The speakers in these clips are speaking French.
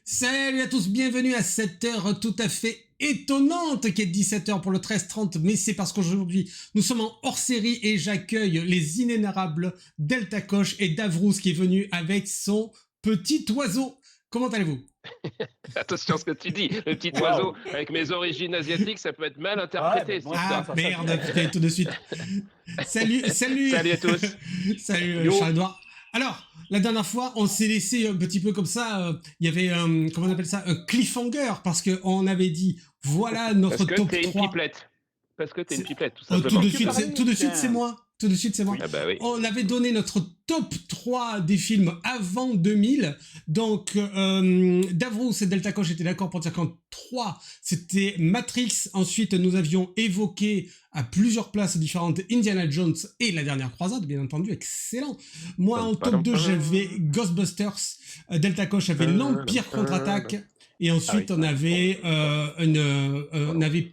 Salut à tous, bienvenue à cette heure tout à fait étonnante qui est 17h pour le 13h30, mais c'est parce qu'aujourd'hui nous sommes en hors-série et j'accueille les inénarrables Delta Koch et Davrous qui est venu avec son petit oiseau. Comment allez-vous? Attention à ce que tu dis, le petit oiseau, avec mes origines asiatiques, ça peut être mal interprété. Ah merde, putain, tout de suite. Salut. Salut à tous. Salut Charles-Edouard. Alors, la dernière fois, on s'est laissé un petit peu comme ça, il y avait, comment on appelle ça, un cliffhanger, parce qu'on avait dit, voilà notre top 3. Parce que t'es une pipelette. Parce que t'es une pipelette, tout simplement. Tout de suite, c'est moi. Tout de suite, c'est moi. Ah bah oui. On avait donné notre top 3 des films avant 2000. Donc, Davrous et Delta Koch étaient d'accord pour dire qu'en 3, c'était Matrix. Ensuite, nous avions évoqué à plusieurs places différentes Indiana Jones et La Dernière Croisade, bien entendu. Excellent. Moi, en top 2, j'avais Ghostbusters. Delta Koch avait l'Empire contre-attaque. Et ensuite, on avait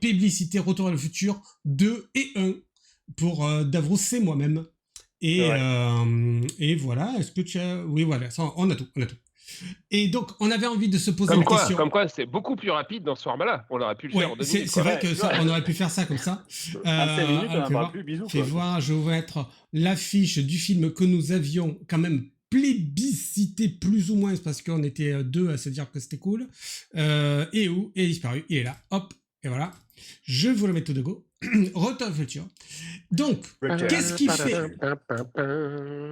Publicité, Retour à le futur 2 et 1 pour Davrous et moi-même. Et voilà, est-ce que tu as... Oui, voilà, ça, on a tout. Et donc, on avait envie de se poser la question. Comme quoi, c'est beaucoup plus rapide dans ce format-là. On aurait pu le faire en 2000. C'est vrai que ça, on aurait pu faire ça comme ça. À 5 minutes, on n'en parle plus, bisous. Fais voir, je vais mettre l'affiche du film que nous avions quand même plébiscité plus ou moins, parce qu'on était deux à se dire que c'était cool. Et où il est disparu, il est là, hop, et voilà. Je vous le mets tout de go. Retour au futur. Donc, qu'est-ce qui fait...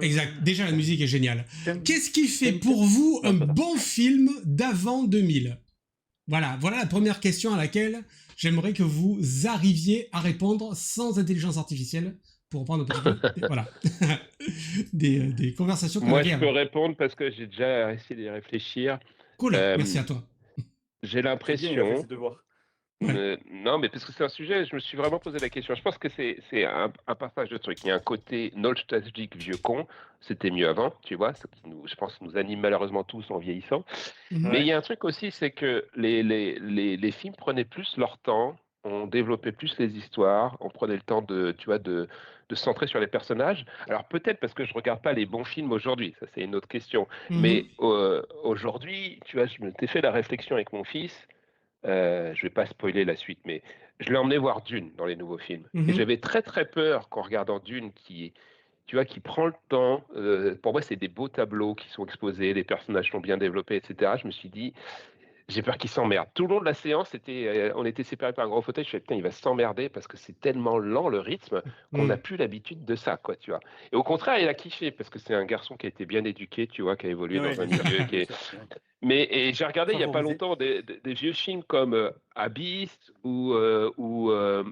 Exact, déjà la musique est géniale. Qu'est-ce qui fait pour vous un bon film d'avant 2000? Voilà la première question à laquelle j'aimerais que vous arriviez à répondre sans intelligence artificielle, pour reprendre un petit peu, voilà, des conversations. Moi, je peux répondre parce que j'ai déjà essayé d'y réfléchir. Cool, merci à toi. J'ai l'impression... Ouais. Non, mais parce que c'est un sujet, je me suis vraiment posé la question. Je pense que c'est un partage de trucs. Il y a un côté nostalgique vieux con, c'était mieux avant, tu vois, ce qui je pense nous anime malheureusement tous en vieillissant. Mais il y a un truc aussi, c'est que les films prenaient plus leur temps, on développait plus les histoires, on prenait le temps de se centrer sur les personnages. Alors peut-être parce que je regarde pas les bons films aujourd'hui, ça c'est une autre question. Mais aujourd'hui, tu vois, je m'étais fait la réflexion avec mon fils. Je vais pas spoiler la suite, mais je l'ai emmené voir Dune dans les nouveaux films. Et j'avais très très peur qu'en regardant Dune, qui prend le temps, pour moi c'est des beaux tableaux qui sont exposés, les personnages sont bien développés, etc. Je me suis dit, j'ai peur qu'il s'emmerde. Tout le long de la séance, on était séparés par un gros fauteuil. Je me suis dit, putain, il va s'emmerder parce que c'est tellement lent le rythme qu'on n'a plus l'habitude de ça, quoi, tu vois. Et au contraire, il a kiffé parce que c'est un garçon qui a été bien éduqué, tu vois, qui a évolué dans un milieu qui est... Mais j'ai regardé il n'y a pas longtemps des vieux films comme Abyss ou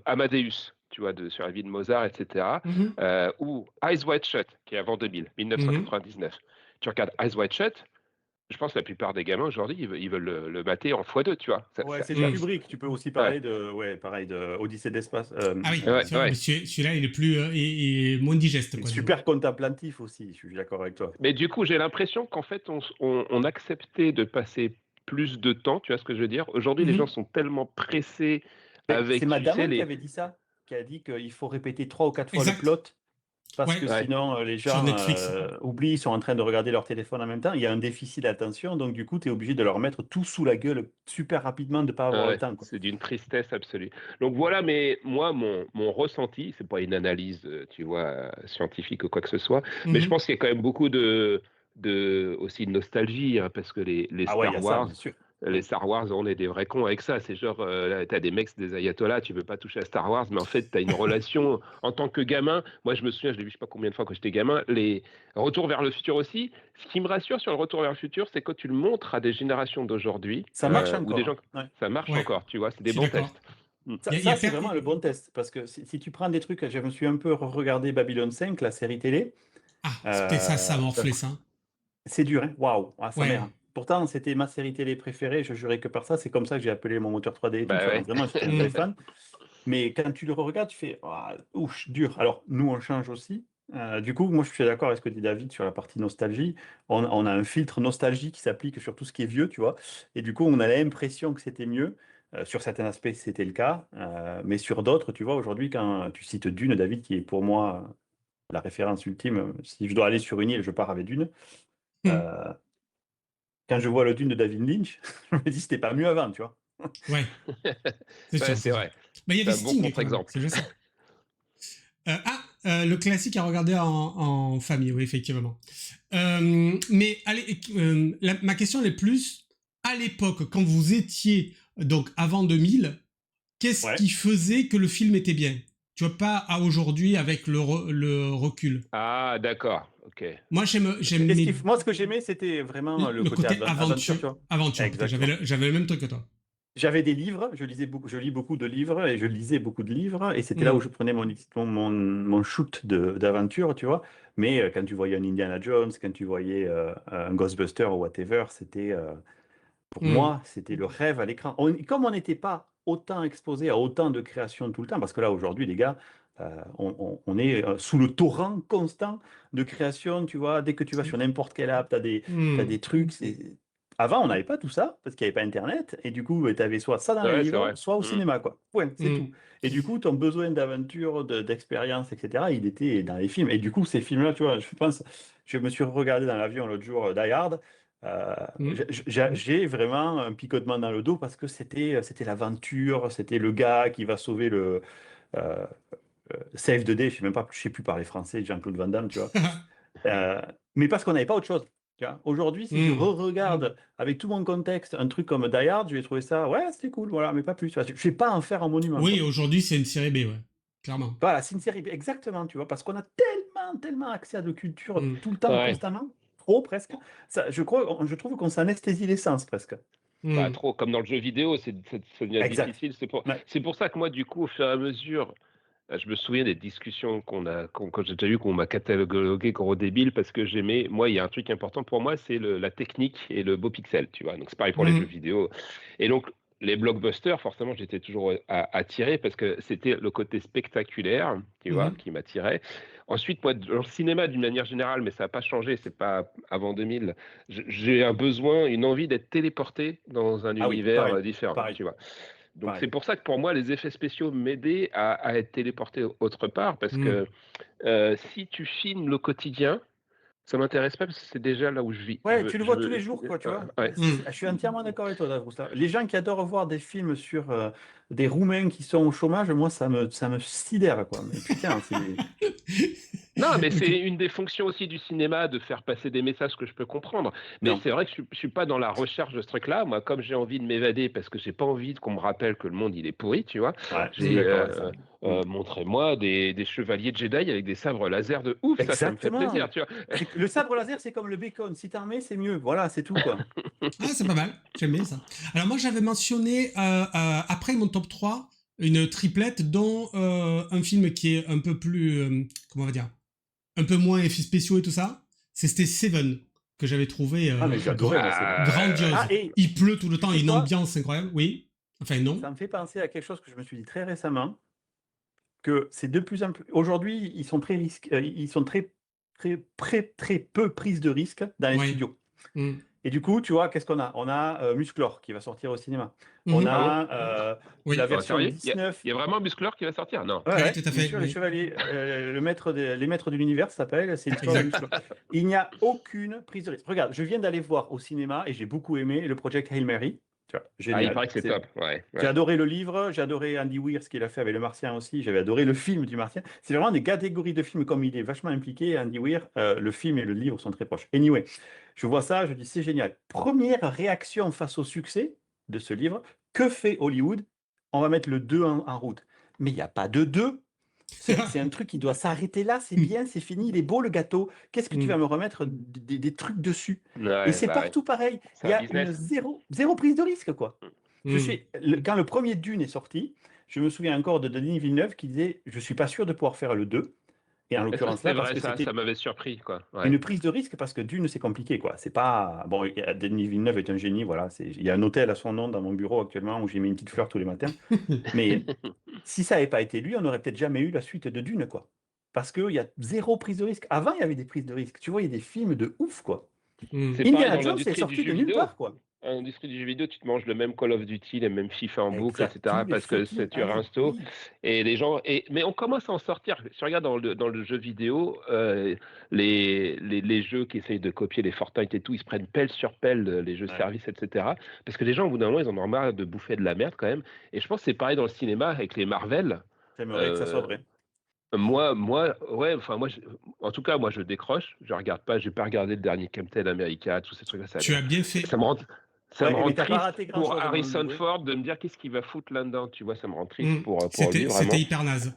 Amadeus, tu vois, sur la vie de Mozart, etc. Ou Eyes Wide Shut, qui est avant 2000, 1999. Tu regardes Eyes Wide Shut, je pense que la plupart des gamins aujourd'hui, ils veulent le mater en x2, tu vois. C'est du Kubrick. Tu peux aussi parler de Odyssée d'espace. Ah oui, celui-là, il est plus, il est moins digeste. Quoi, super contemplatif aussi, je suis d'accord avec toi. Mais du coup, j'ai l'impression qu'en fait, on acceptait de passer plus de temps, tu vois ce que je veux dire. Aujourd'hui, les gens sont tellement pressés avec... C'est Madame qui avait dit ça, qui a dit qu'il faut répéter 3 ou 4 fois le plot. Parce que sinon, les gens oublient, ils sont en train de regarder leur téléphone en même temps. Il y a un déficit d'attention, donc du coup, tu es obligé de leur mettre tout sous la gueule super rapidement, de ne pas avoir le temps. C'est d'une tristesse absolue. Donc voilà, mais moi, mon ressenti, c'est pas une analyse, tu vois, scientifique ou quoi que ce soit, mais je pense qu'il y a quand même beaucoup aussi de nostalgie, hein, parce que les Star Wars... Les Star Wars, on est des vrais cons avec ça. C'est genre, t'as des mecs, des ayatollahs, tu veux pas toucher à Star Wars, mais en fait, t'as une relation en tant que gamin. Moi, je me souviens, je l'ai vu je sais pas combien de fois quand j'étais gamin, les Retours vers le futur aussi. Ce qui me rassure sur le Retour vers le futur, c'est quand tu le montres à des générations d'aujourd'hui. Ça marche encore. Ou des gens... Ça marche encore, tu vois, c'est des bons tests. Ça c'est vraiment le bon test. Parce que si tu prends des trucs, je me suis un peu regardé Babylone 5, la série télé. C'était ça morflé, ça. C'est dur, hein. Waouh, ça merde. Pourtant, c'était ma série télé préférée, je jurais que par ça. C'est comme ça que j'ai appelé mon moteur 3D et tout. Vraiment, j'étais un vrai fan. Mais quand tu le regardes, tu fais dur. Alors, nous, on change aussi. Du coup, moi, je suis d'accord avec ce que dit David sur la partie nostalgie. On a un filtre nostalgie qui s'applique sur tout ce qui est vieux, tu vois. Et du coup, on a l'impression que c'était mieux. Sur certains aspects, c'était le cas, mais sur d'autres, tu vois, aujourd'hui, quand tu cites Dune, David, qui est pour moi la référence ultime, si je dois aller sur une île, je pars avec Dune. Euh, Quand je vois le Dune de David Lynch, je me dis, c'était pas mieux avant, tu vois. Ouais, c'est sûr. c'est vrai. Mais il y C'est avait un bon Sting quand même, contre-exemple. c'est juste ça. Le classique à regarder en famille, oui, effectivement. Mais allez, ma question elle est plus, à l'époque, quand vous étiez, donc avant 2000, qu'est-ce Ouais. qui faisait que le film était bien? Tu vois, pas à aujourd'hui avec le recul. Ah, d'accord. Ok. Moi, j'aimais Moi, ce que j'aimais, c'était vraiment le le côté côté aventure, tu vois. aventure. Exactement. J'avais le même truc que toi. J'avais des livres, je lis beaucoup de livres et je lisais beaucoup de livres et c'était là où Mm. je prenais mon shoot d'aventure, tu vois. Mais quand tu voyais un Indiana Jones, quand tu voyais un Ghostbuster ou whatever, pour Mm. moi, c'était le rêve à l'écran. Comme on n'était pas autant exposé à autant de créations tout le temps, parce que là, aujourd'hui, les gars, on est sous le torrent constant de créations, tu vois. Dès que tu vas sur n'importe quelle app, t'as Mm. des trucs. Avant, on n'avait pas tout ça, parce qu'il n'y avait pas Internet, et du coup, tu avais soit ça dans les Ouais, c'est livres, vrai. soit au cinéma, quoi. Point, c'est tout. Mm. Et du coup, ton besoin d'aventure, d'expérience, etc., il était dans les films. Et du coup, ces films-là, tu vois, je me suis regardé dans l'avion l'autre jour, Die Hard. Euh, Mm. j'ai vraiment un picotement dans le dos parce que c'était l'aventure, c'était le gars qui va sauver le euh, Save the Day, je sais plus parler français, Jean-Claude Van Damme, tu vois. Euh, mais parce qu'on n'avait pas autre chose. Tu vois. Aujourd'hui, si je Mm. re-regarde avec tout mon contexte un truc comme Die Hard, je vais trouver ça, ouais, c'était cool, voilà, mais pas plus. Tu vois. Je ne vais pas en faire un monument, Oui, quoi. aujourd'hui, c'est une série B, ouais. Clairement. Voilà, c'est une série, exactement, tu vois, parce qu'on a tellement accès à de culture Mm. tout le temps, Ouais. constamment, trop presque. Ça, je trouve qu'on s'anesthésie l'essence presque. Bah, Mm. trop, comme dans le jeu vidéo, ça devient Exact. difficile. Ouais. C'est pour ça que moi, du coup, au fur et à mesure, je me souviens des discussions que j'ai déjà eues, qu'on m'a catalogué gros débile, parce que j'aimais, moi, il y a un truc important pour moi, c'est la technique et le beau pixel, tu vois. Donc, c'est pareil pour les jeux Mm. vidéo. Et donc, les blockbusters, forcément, j'étais toujours attiré parce que c'était le côté spectaculaire, tu vois, Mm. qui m'attirait. Ensuite, moi, dans le cinéma, d'une manière générale, mais ça n'a pas changé, c'est pas avant 2000, j'ai un besoin, une envie d'être téléporté dans un Ah oui, univers pareil, différent, pareil, tu vois. Donc c'est pareil. pour ça que pour moi, les effets spéciaux m'aidaient à être téléporté autre part, parce Mm. que si tu filmes le quotidien, ça m'intéresse pas parce que c'est déjà là où je vis. Ouais, tu le vois tous les jours, quoi, tu vois. Ouais. Mm. Je suis entièrement d'accord avec toi, Davrous, là. Les gens qui adorent voir des films sur des Roumains qui sont au chômage, moi, ça me sidère, quoi. Mais putain, c'est... Non, mais Ok. c'est une des fonctions aussi du cinéma de faire passer des messages que je peux comprendre. Mais Non. c'est vrai que je suis pas dans la recherche de ce truc-là. Moi, comme j'ai envie de m'évader parce que j'ai pas envie qu'on me rappelle que le monde il est pourri, tu vois. Ouais, je suis J'ai d'accord avec ça. Mm. montrez-moi des chevaliers Jedi avec des sabres laser de ouf. Ça me fait Exactement. plaisir, tu vois. Le sabre laser, c'est comme le bacon. Si t'en mets, c'est mieux. Voilà, c'est tout, quoi. Ah, c'est pas mal. J'aime bien ça. Alors moi, j'avais mentionné, après mon top 3, une triplette dont un film qui est un peu plus, comment on va dire, un peu moins effets spéciaux et tout ça. C'était Seven, que j'avais trouvé Ah, mais j'ai adoré, moi, Seven. Ah, grandiose. et Il pleut tout le tu temps, sais une quoi? ambiance incroyable. Oui. Enfin, non. Ça me fait penser à quelque chose que je me suis dit très récemment, que c'est de plus en plus. Aujourd'hui, ils sont très ils sont très peu prises de risques dans les Ouais. studios. Mm. Et du coup, tu vois, qu'est-ce qu'on a? On a Musclor qui va sortir au cinéma. On Mhm. Ah bon? a la Oui. Oh, version sérieux? 19. Il y a vraiment un Musclor qui va sortir? Non. Ouais, Ouais, ouais, tout à bien fait. sûr, les Oui. chevaliers, les maîtres de l'univers, ça s'appelle, c'est l'histoire de Exact. Musclor. Il n'y a aucune prise de risque. Regarde, je viens d'aller voir au cinéma et j'ai beaucoup aimé le Project Hail Mary. Tu vois, Ah, il génial. paraît que c'est top. Ouais, J'ai ouais. adoré le livre, j'ai adoré Andy Weir, ce qu'il a fait avec le Martien aussi, j'avais adoré le film du Martien. C'est vraiment des catégories de films, comme il est vachement impliqué, Andy Weir, le film et le livre sont très proches. Anyway, je vois ça, je dis c'est génial. Première réaction face au succès de ce livre, que fait Hollywood? On va mettre le 2 en route. Mais il n'y a pas de 2. C'est un truc qui doit s'arrêter là, c'est bien, c'est fini, il est beau le gâteau. Qu'est-ce que tu vas Mm. me remettre des trucs dessus? Et Ouais, c'est bah ouais. partout pareil. C'est Il y un a une business. zéro prise de risque, quoi. Mm. Quand le premier Dune est sorti, je me souviens encore de Denis Villeneuve qui disait je suis pas sûr de pouvoir faire le 2. Et en Et ça, l'occurrence c'était là, parce vrai, que ça c'était m'avait surpris, quoi. Ouais. une prise de risque, parce que Dune, c'est compliqué, quoi. C'est pas. Bon, Denis Villeneuve est un génie, voilà. Il y a un hôtel à son nom dans mon bureau actuellement où j'ai mis une petite fleur tous les matins. Mais si ça n'avait pas été lui, on n'aurait peut-être jamais eu la suite de Dune, quoi. Parce qu'il y a zéro prise de risque. Avant, il y avait des prises de risque. Tu vois, il y a des films de ouf, quoi. C'est pareil Indiana dans Jones est l'industrie du sorti jeu de nulle vidéo. part, quoi. Dans l'industrie du jeu vidéo, tu te manges le même Call of Duty, les mêmes FIFA en boucle, Exact, etc. tous les parce que fucking tu années, insto. oui. Et les gens. Mais on commence à en sortir. Si tu regardes dans le jeu vidéo, les jeux qui essayent de copier les Fortnite et tout, ils se prennent pelle sur pelle les jeux Ouais. services, etc. Parce que les gens, au bout d'un moment, ils en ont marre de bouffer de la merde quand même. Et je pense que c'est pareil dans le cinéma avec les Marvel. J'aimerais que ça soit vrai. Ouais, enfin en tout cas, moi je décroche, je regarde pas, j'ai pas regardé le dernier Captain America, tous ces trucs-là, Tu as bien fait. ça me Ouais, rend mais t'as pas triste raté pour grand-chose dans le Harrison livre. Ford de me dire qu'est-ce qu'il va foutre là-dedans, tu vois, ça me rend triste pour lui C'était vraiment. hyper naze.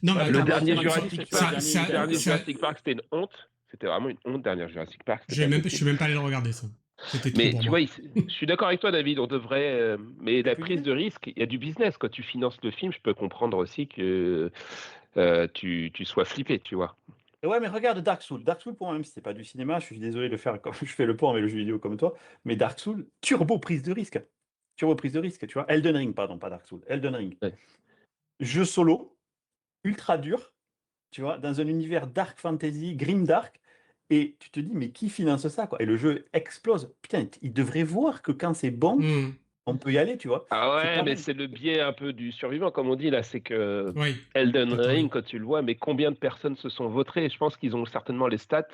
Non, mais Ouais, mais Le t'as attends, pas raté dernier Max Jurassic Payne, c'est le Park, dernier le dernier Indiana Jurassic Park, c'était une honte, c'était vraiment une honte, dernier Jurassic Park, c'était pas je possible. suis même pas allé le regarder, ça. C'était trop Mais pour tu moi. vois, je suis d'accord avec toi, David, on devrait. Mais Il y a la plus prise d'idées. de risque, il y a du business. Quand tu finances le film, je peux comprendre aussi que tu sois flippé, tu vois. Ouais, mais regarde Dark Souls. Dark Souls, pour moi, même si c'est pas du cinéma, je suis désolé de le faire comme je fais le pont avec le jeu vidéo comme toi, mais Dark Souls, turbo prise de risque. Turbo prise de risque, tu vois. Elden Ring, pardon, pas Dark Souls. Elden Ring. Ouais. Jeu solo, ultra dur, tu vois, dans un univers dark fantasy, grim dark, et tu te dis, mais qui finance ça, quoi? Et le jeu explose. Putain, il devrait voir que quand c'est bon, Hmm. on peut y aller, tu vois. Ah C'est ouais, mais pareil. c'est le biais un peu du survivant, comme on dit là, c'est que Oui, Elden t'as Ring, raison. quand tu le vois, mais combien de personnes se sont vautrées? Je pense qu'ils ont certainement les stats.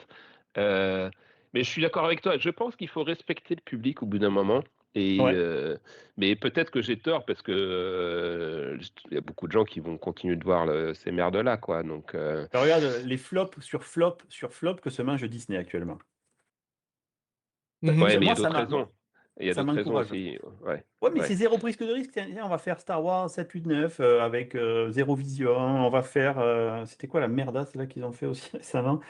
Euh, mais je suis d'accord avec toi. Je pense qu'il faut respecter le public au bout d'un moment. Et Ouais. mais peut-être que j'ai tort parce que il y a beaucoup de gens qui vont continuer de voir ces merdes-là, quoi. Donc Alors, regarde les flops sur flop sur flop que se mange Disney actuellement. Mhm. ouais, mais il y a Moi, d'autres raisons. Il y a ça d'autres raisons m'encourage. aussi. Ouais, Ouais, mais ouais. c'est zéro prise de risque. Tiens, on va faire Star Wars 7, 8, 9 avec Zéro Vision. On va faire. C'était quoi la merda, c'est là qu'ils ont fait aussi récemment?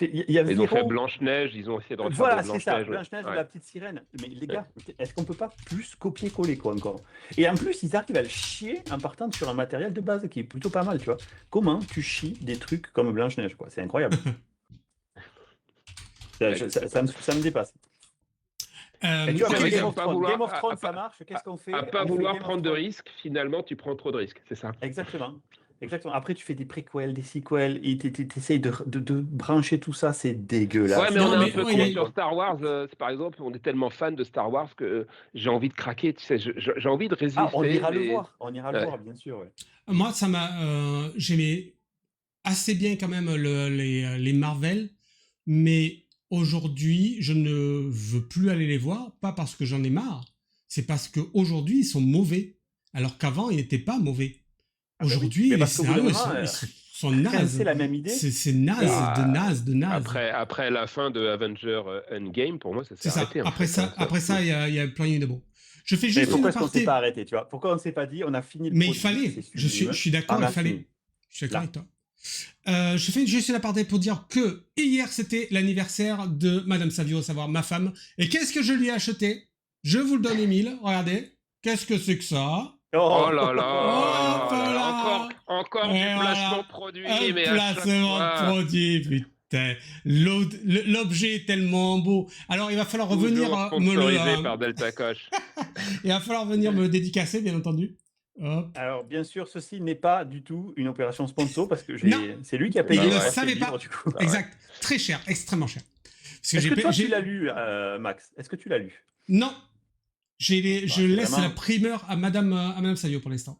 Il y a Ils ont fait zéro. Blanche-Neige, ils ont essayé de refaire des Voilà, c'est ça. Blanche-Neige. Ouais. Blanche-Neige et Ouais. la petite sirène. Mais les Ouais. gars, est-ce qu'on peut pas plus copier-coller, quoi, encore? Et en plus, ils arrivent à le chier en partant sur un matériel de base qui est plutôt pas mal, tu vois. Comment tu chies des trucs comme Blanche-Neige, quoi? C'est incroyable. Ouais, je sais pas. Ça me dépasse. Et tu vois, C'est même vrai Game qu'à of pas Thrones. Game vouloir, of Thrones, ça marche. Qu'est-ce qu'on à fait? pas On fait vouloir Game of prendre de Thrones. risques, finalement, tu prends trop de risques, c'est ça. Exactement. Exactement. Après, tu fais des préquels, des sequels, et tu essayes de brancher tout ça, c'est Ouais, dégueulasse. mais Il y on a est Non, un un mais peu truc con bien, sur oui, quoi. Star Wars. Par exemple, on est tellement fan de Star Wars que j'ai envie de craquer. Tu sais, j'ai envie de Ah, on résister, ira le mais voir. On ira le ouais. voir, bien sûr. Ouais. moi, ça m'a. J'aimais assez bien quand même les Marvel, mais aujourd'hui, je ne veux plus aller les voir, pas parce que j'en ai marre, c'est parce qu'aujourd'hui, ils sont mauvais, alors qu'avant, ils n'étaient pas mauvais. Ah ben oui. Aujourd'hui, Mais les parce qu'au bout d'un scénarios, moment, sont c'est nazes. la même idée. C'est naze, Et de Ah, naze, de naze. après la fin de Avenger Endgame, pour moi, ça s'est C'est ça. arrêté en fait. Hein, ça. Après ça, il y a plein de bon. Je fais mais juste une pourquoi est-ce qu'on ne s'est pas aparté, arrêté, tu vois? Pourquoi on ne s'est pas dit, on a fini le mais il produit, c'est fallait. Je sublime, suis d'accord, on il a fini. fallait. Je suis d'accord Là. avec toi. Je fais juste une aparté pour dire que hier c'était l'anniversaire de Madame Savio, à savoir ma femme. Et qu'est-ce que je lui ai acheté? Je vous le donne, Émile. Regardez. Qu'est-ce que c'est que ça? Oh Oh, là Hop là, là. encore du Et placement voilà. produit, Un mais à chaque placement de fois, produit, putain. L'objet est tellement beau. Alors il va falloir revenir toujours me le. sponsorisé par Delta Coche. Il va falloir venir me le dédicacer, bien entendu. Hop. alors, bien sûr, ceci n'est pas du tout une opération sponsor parce que Non, c'est lui qui a C'est il payé pas ne le pour vrai. acheter le savait livre, pas. du coup. Pas vrai. Exact. Très cher, extrêmement cher. Parce que Est-ce que toi, tu j'ai. l'as lu, Max? Est-ce que tu l'as lu? Non, je Bah, c'est laisse la vraiment primeur à Madame Savio pour l'instant.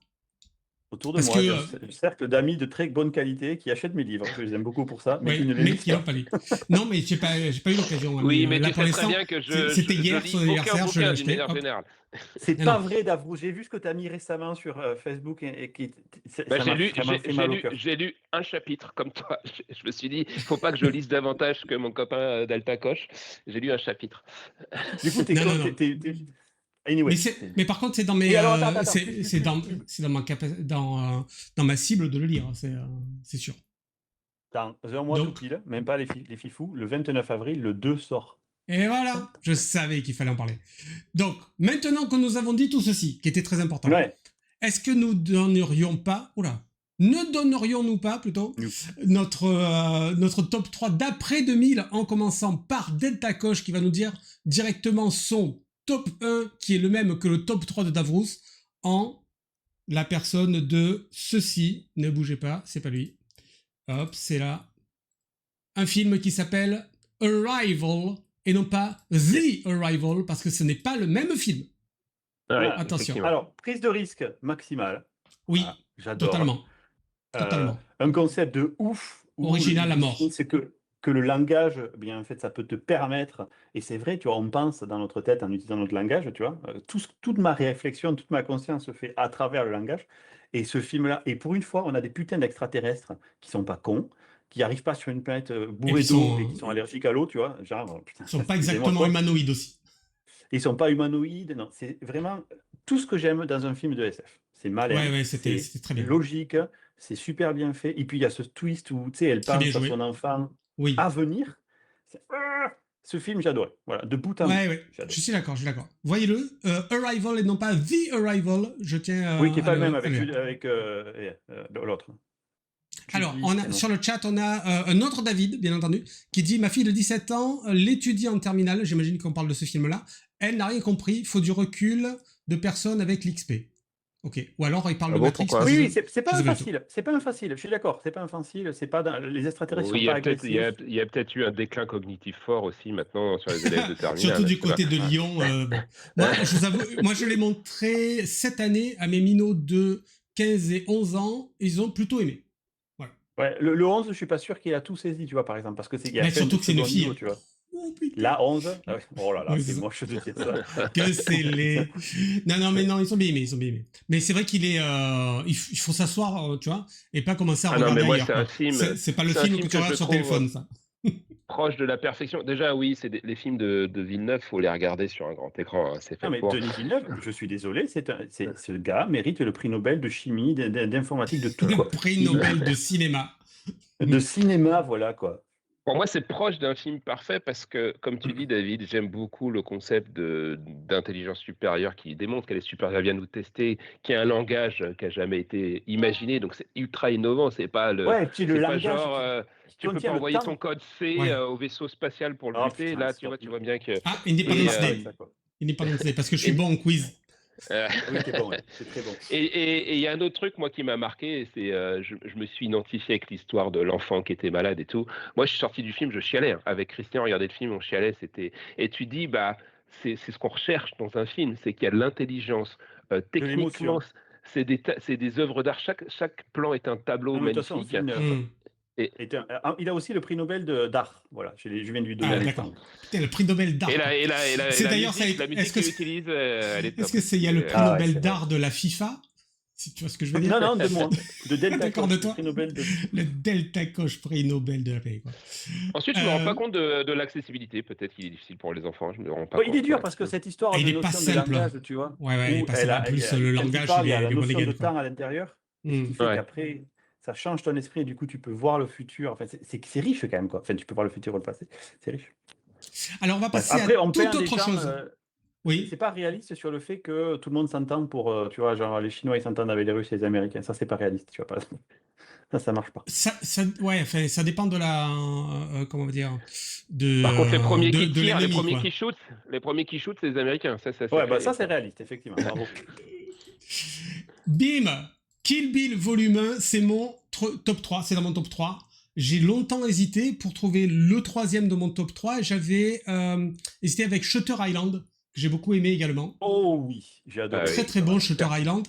autour de Parce moi. que, J'ai un cercle d'amis de très bonne qualité qui achètent mes livres. Je les aime beaucoup pour ça, mais qui ouais, ne les mais lisent qui l'ont pas. pas lu. Non, mais j'ai pas eu l'occasion. Hein, Oui, mais mais là, tu pour sais très l'instant, bien que c'était je hier son lis aucun anniversaire, je l'ai bouquin d'une acheté. manière Hop. générale. C'est Non, pas non. vrai, Davrou. J'ai vu ce que tu as mis récemment sur Facebook et Bah, ça m'a vraiment fait mal au cœur. j'ai lu un chapitre comme toi. Je me suis dit, il faut pas que je lise davantage que mon copain Delta Coche. J'ai lu un chapitre. Du coup, Non, non, non. Anyway. Mais par contre, c'est dans mes, Et alors, attends, dans ma cible de le lire, c'est sûr. Dans un mois tout Donc, pile, même pas les fifous, le 29 avril, le 2 sort. et voilà, je savais qu'il fallait en parler. Donc, maintenant que nous avons dit tout ceci, qui était très important, Ouais. est-ce que nous donnerions pas, ne donnerions-nous pas plutôt notre top 3 d'après 2000 en commençant par Delta Coche qui va nous dire directement son top 1 qui est le même que le top 3 de Davrous en la personne de ceci, ne bougez pas, c'est pas lui. Hop, c'est là. Un film qui s'appelle Arrival et non pas The Arrival, parce que ce n'est pas le même film. Attention. Alors, prise de risque maximale. Oui, j'adore. Totalement. Un concept de ouf. Original à mort. C'est que le langage, bien en fait, ça peut te permettre, et c'est vrai, tu vois, on pense dans notre tête en utilisant notre langage, tu vois, toute ma réflexion, toute ma conscience se fait à travers le langage, et ce film-là, et pour une fois, on a des putains d'extraterrestres qui sont pas cons, qui n'arrivent pas sur une planète bourrée d'eau et qui sont allergiques à l'eau, tu vois, genre, putain, ils sont pas exactement humanoïdes aussi. Ils sont pas humanoïdes, non, c'est vraiment tout ce que j'aime dans un film de SF. C'est malin, ouais, c'était très bien. Logique, c'est super bien fait, et puis il y a ce twist où, tu sais, elle pense à son enfant à venir. Ce film, j'adore. Voilà, de bout en bout. Ouais. Je suis d'accord. Voyez-le, Arrival et non pas The Arrival. Je tiens. Oui, qui n'est pas le même avec l'autre. Alors, sur le chat, on a un autre David, bien entendu, qui dit « Ma fille de 17 ans l'étudie en terminale. » J'imagine qu'on parle de ce film-là. Elle n'a rien compris. Il faut du recul de personnes avec l'XP. Ok. Ou alors, il parle de Matrix. Oui, c'est pas un facile. C'est pas un facile. Je suis d'accord. C'est pas un facile. C'est pas les extraterrestres sont pas agressifs. Il y a peut-être eu un déclin cognitif fort aussi maintenant sur les élèves de terminale. Surtout du côté de Lyon. Moi, je vous avoue, je l'ai montré cette année à mes minots de 15 et 11 ans. Ils ont plutôt aimé. Voilà. Ouais, le 11, je suis pas sûr qu'il a tout saisi, tu vois, par exemple, parce que c'est. Mais surtout que c'est une fille. Tu vois. La 11, oh là là, c'est moche de dire ça. Que c'est les. Non, mais non, ils sont bien aimés. Mais c'est vrai qu'il est. Il faut s'asseoir, tu vois, et pas commencer à regarder ailleurs. C'est pas le film que tu regardes sur téléphone, ça. Proche de la perfection. Déjà, oui, c'est les films de Villeneuve, faut les regarder sur un grand écran. C'est fait mais Denis Villeneuve, je suis désolé, ce gars mérite le prix Nobel de chimie, d'informatique, de tout. Le prix Nobel de cinéma. De cinéma, voilà quoi. Pour moi, c'est proche d'un film parfait parce que, comme tu dis, David, j'aime beaucoup le concept d'intelligence supérieure qui démontre qu'elle est supérieure, vient nous tester, qui a un langage qui n'a jamais été imaginé. Donc, c'est ultra innovant. C'est pas le. Ouais, puis le langage. Genre, tu peux pas envoyer ton code C au vaisseau spatial pour le buter. Là, tu vois bien que. Ah, Independence Day. Independence Day, parce que je suis bon en quiz. Oui, c'est bon, c'est très bon. Et il y a un autre truc, moi, qui m'a marqué, c'est je me suis identifié avec l'histoire de l'enfant qui était malade et tout. Moi, je suis sorti du film, je chialais. Avec Christian, regardez le film, on chialait. Et tu dis, c'est ce qu'on recherche dans un film, c'est qu'il y a de l'intelligence. Techniquement, c'est des œuvres d'art. Chaque plan est un tableau magnifique. Il a aussi le prix Nobel d'art. Voilà, je viens de lui donner. D'accord. Le prix Nobel d'art. C'est d'ailleurs ça. La musique qu'il utilise, elle est top. Est-ce qu'il y a le prix Nobel d'art de la FIFA? Si tu vois ce que je veux dire. Non, de moi. De Delta Coche, de toi. Prix Nobel de... Le Delta Coche, prix Nobel de la paix. Quoi. Ensuite, je ne me rends pas compte de l'accessibilité. Peut-être qu'il est difficile pour les enfants. Je me rends pas compte. Il est dur parce que cette histoire de notion de langage, tu vois. Ouais, il est pas simple. En plus, le langage, il y a la notion de temps à l'intérieur. Ce qui fait qu'après, ça change ton esprit et du coup, tu peux voir le futur. Enfin, c'est riche quand même, quoi. Enfin, tu peux voir le futur ou le passé. C'est riche. Alors, on va passer à toute autre chose. Oui. C'est pas réaliste sur le fait que tout le monde s'entende pour, tu vois, genre les Chinois ils s'entendent avec les Russes et les Américains. Ça, c'est pas réaliste, tu vois pas. Ça marche pas. Ça dépend de la, comment on va dire, Par contre, les premiers qui shootent, c'est les Américains. Ça c'est réaliste, effectivement. Bravo. Bim, Kill Bill Volume 1, c'est mon top 3. C'est dans mon top 3. J'ai longtemps hésité pour trouver le troisième de mon top 3. J'avais hésité avec Shutter Island, que j'ai beaucoup aimé également. Oh oui, j'ai adoré. Très bon Shutter Island.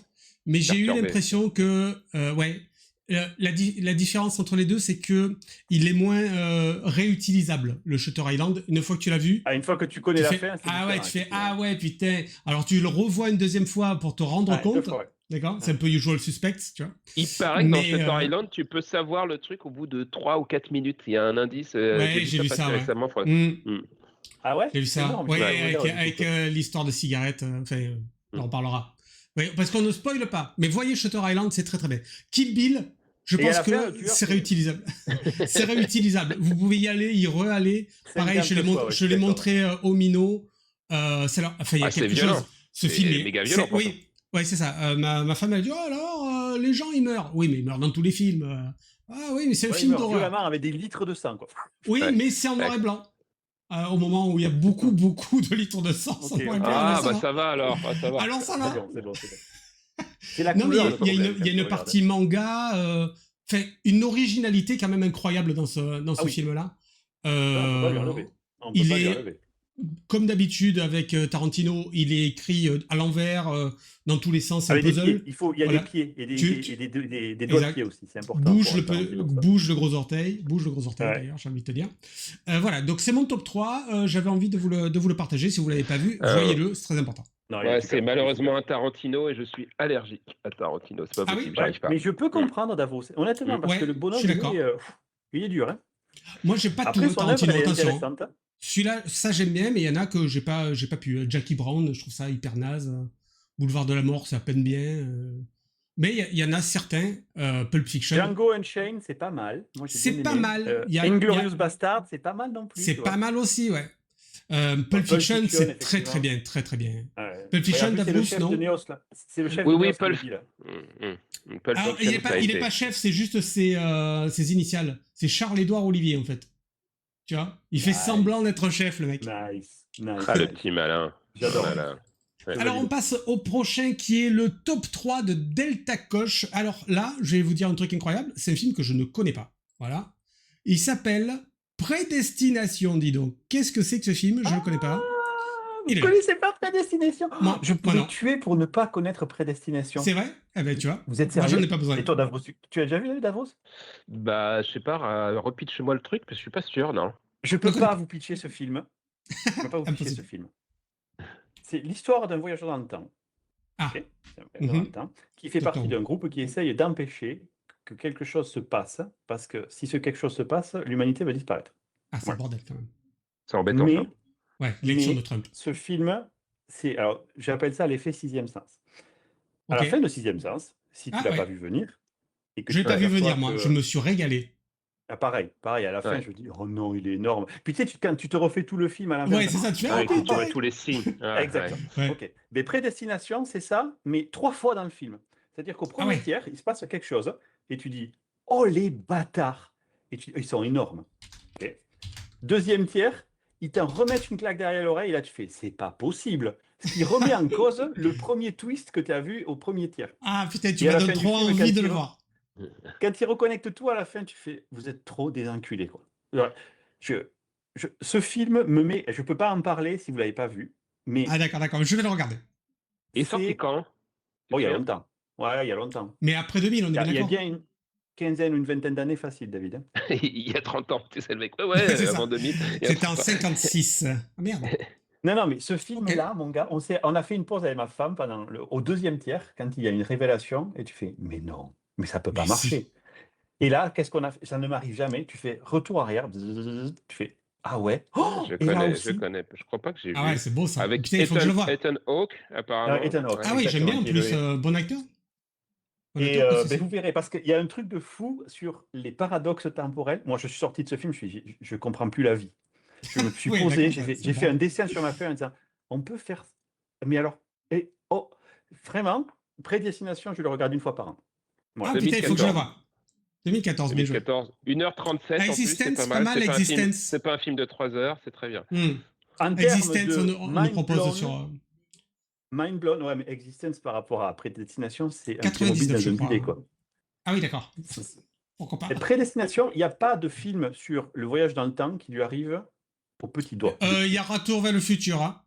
Mais j'ai eu l'impression que, la différence entre les deux, c'est que il est moins réutilisable, le Shutter Island. Une fois que tu l'as vu... une fois que tu connais la fin, putain. Alors tu le revois une deuxième fois pour te rendre compte. D'accord, c'est un peu Usual Suspects, tu vois. Il paraît que dans Shutter Island, tu peux savoir le truc au bout de 3 ou 4 minutes. Il y a un indice. J'ai vu ça récemment. Ah ouais? J'ai vu ça. Avec l'histoire de cigarettes. On en parlera. Oui, parce qu'on ne spoile pas. Mais voyez Shutter Island, c'est très très bien. Kill Bill, je pense que c'est réutilisable. C'est réutilisable. Vous pouvez y aller, y re-aller. Pareil, je l'ai montré au Minot. Il y a quelque chose. Ce film est méga violent. Oui, c'est ça. Ma femme elle dit, oh alors, les gens ils meurent. Oui, mais ils meurent dans tous les films. Ah oui, mais c'est un film d'horreur. Violemment avec des litres de sang, quoi. Oui, mais c'est en noir et blanc. Au moment où il y a beaucoup de litres de sang. Ça va alors. Alors ça va. C'est bon. C'est la couleur. Il y a une partie manga, une originalité quand même incroyable dans ce film-là. On peut il pas lui est, enlever. comme d'habitude avec Tarantino, il est écrit à l'envers, dans tous les sens, c'est un Avec des puzzle. pieds, il y a Voilà. des pieds et Tu- des doigts de exact. pied aussi, c'est important pour un Tarantino. Ça. Bouge le gros orteil Ouais. d'ailleurs, j'ai envie de te dire. Voilà, donc c'est mon top 3. J'avais envie de vous le partager. Si vous ne l'avez pas vu, voyez-le, c'est très important. Non, Ouais, c'est malheureusement un Tarantino et je suis allergique à Tarantino. C'est pas Ah oui possible, j'arrive pas. Mais je peux comprendre Davos, honnêtement, parce que le bonhomme, il est dur. Hein. Moi, j'ai pas Après, tout son Tarantino, œuvre est attention. intéressante. Celui-là, ça j'aime bien, mais il y en a que j'ai pas pu. Jackie Brown, je trouve ça hyper naze. Boulevard de la Mort, c'est à peine bien. Mais il y en a certains. Pulp Fiction. Django Unchained, c'est pas mal. Moi, c'est pas mal. Inglourious Bastard, c'est pas mal non plus. C'est pas mal aussi, ouais. Pulp Fiction, c'est très très bien, très très bien. Ouais. Pulp Fiction, Davos, non? C'est le chef de Neos. Oui, Pulp. Alors, il est pas chef, c'est juste ses initiales. C'est Charles-Édouard Olivier, en fait. Tu vois, il fait semblant d'être chef, le mec. Nice. Ah, le petit malin. J'adore. Ouais. Alors, on passe au prochain qui est le top 3 de Delta Koch. Alors là, je vais vous dire un truc incroyable. C'est un film que je ne connais pas. Voilà. Il s'appelle Prédestination, dis donc. Qu'est-ce que c'est que ce film? Je ne le connais pas. Vous ne connaissez pas Prédestination? Je peux me tuer pour ne pas connaître Prédestination. C'est vrai? Eh ben, tu vois. Vous êtes sérieux? Moi, j'en ai pas besoin. Et toi, Davos, tu as déjà vu Davos? Bah, je sais pas, repitch-moi le truc, parce que je suis pas sûr, non. Je peux pas vous pitcher ce film. Je peux pas vous pitcher ce film. C'est l'histoire d'un voyageur dans le temps. Okay, dans le temps, qui fait partie d'un groupe qui essaye d'empêcher que quelque chose se passe, parce que si ce quelque chose se passe, l'humanité va disparaître. Ah, c'est bordel quand même. C'est embêtant. Mais, ouais, l'élection de Trump. Ce film, alors j'appelle ça l'effet sixième sens. À la fin de sixième sens, si tu l'as pas vu venir, et que je l'ai pas vu venir, moi. Je me suis régalé. Ah, pareil, à la fin, je me dis, oh non, il est énorme. Puis tu sais, quand tu te refais tout le film à la fin. Ouais, c'est ça, tu fais tu vois tous les signes. Exactement. Ouais. Ok. Mais Prédestination, c'est ça, mais 3 fois dans le film. C'est-à-dire qu'au premier tiers, il se passe quelque chose, et tu dis, oh les bâtards! Et ils sont énormes. Okay. Deuxième tiers, ils t'en remettent une claque derrière l'oreille, et là tu fais, c'est pas possible. Ce qui remet en cause le premier twist que tu as vu au premier tiers. Ah putain, tu m'as donné trop envie de le voir. Quand ils reconnectent tout à la fin, tu fais, vous êtes trop des enculés, quoi. Ce film me met, je peux pas en parler si vous l'avez pas vu, mais ah d'accord, je vais le regarder. Et sorti quand? Oh, il y a longtemps. Ouais, il y a longtemps. Mais après 2000, on est bien d'accord. Il y a bien une quinzaine, une vingtaine d'années facile, David. Hein. Il y a 30 ans, tu sais le mec. Ouais, avant 2000. C'était en 56. Ah merde. Non, mais ce film-là, mon gars, on a fait une pause avec ma femme au deuxième tiers, quand il y a une révélation, et tu fais, mais non, mais ça peut pas marcher. Si. Et là, qu'est-ce qu'on a fait? Ça ne m'arrive jamais. Tu fais retour arrière, tu fais, ah ouais. Oh, je connais. Je crois pas que j'ai vu. Ah ouais, c'est beau ça. Avec putain, Ethan Hawke, apparemment. Ethan Hawke. Ah oui, j'aime bien en plus. Bon acteur. Et vous verrez, parce qu'il y a un truc de fou sur les paradoxes temporels. Moi, je suis sorti de ce film, je comprends plus la vie. Je me suis posé, j'ai fait un dessin sur ma feuille en disant, on peut faire... Mais alors, vraiment, Prédestination, je le regarde une fois par an. Voilà. Ah putain, il faut que je le voie. 2014, 1h37, Existence, c'est pas mal. Existence. C'est pas un film de 3 heures, c'est très bien. Existence, on nous propose sur... Mind blown, ouais, mais Existence par rapport à Prédestination, c'est un 99, je crois. Quoi. Ah oui, d'accord. Pourquoi pas? Prédestination, il n'y a pas de film sur le voyage dans le temps qui lui arrive au petit doigt. Il y a Retour vers le futur. Hein.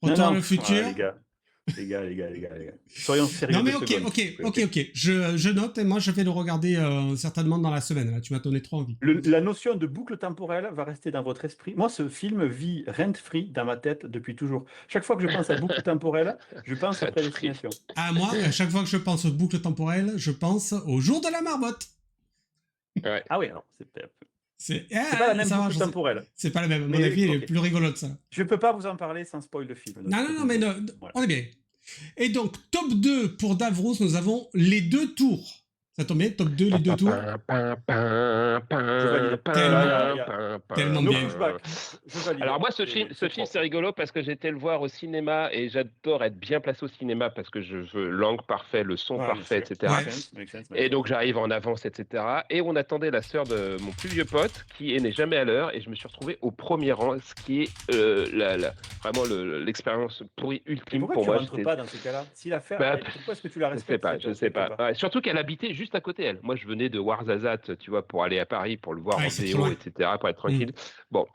Retour vers le futur. Les gars. Soyons sérieux. Non mais ok. Je note et moi je vais le regarder certainement dans la semaine. Là. Tu m'as donné trop envie. La notion de boucle temporelle va rester dans votre esprit. Moi, ce film vit rent-free dans ma tête depuis toujours. Chaque fois que je pense à boucle temporelle, je pense à Prédestination. Ah moi, à chaque fois que je pense aux boucles temporelles, je pense au jour de la marmotte. Ouais. Ah oui, alors c'est pas la même boucle temporelle. C'est pas la même. À mon avis, elle est plus rigolote, ça. Je peux pas vous en parler sans spoil le film. Non, mais voilà. On est bien. Et donc, top 2 pour Davros, nous avons les 2 tours. Ça tombe bien, top 2, les 2 tours. Tellement bien. Alors moi, ce film, c'est rigolo parce que j'étais le voir au cinéma et j'adore être bien placé au cinéma parce que je veux l'angle parfait, le son parfait, etc. Et donc j'arrive en avance, etc. Et on attendait la sœur de mon plus vieux pote qui n'est jamais à l'heure et je me suis retrouvé au premier rang, ce qui est vraiment l'expérience pourrie ultime pour moi. Pourquoi tu rentres pas dans ce cas-là? Pourquoi est-ce que tu la respectes? Je sais pas. Surtout qu'elle habitait juste à côté, elle. Moi, je venais de Ouarzazate, tu vois, pour aller à Paris, pour le voir en vidéo, etc., pour être tranquille. Bon.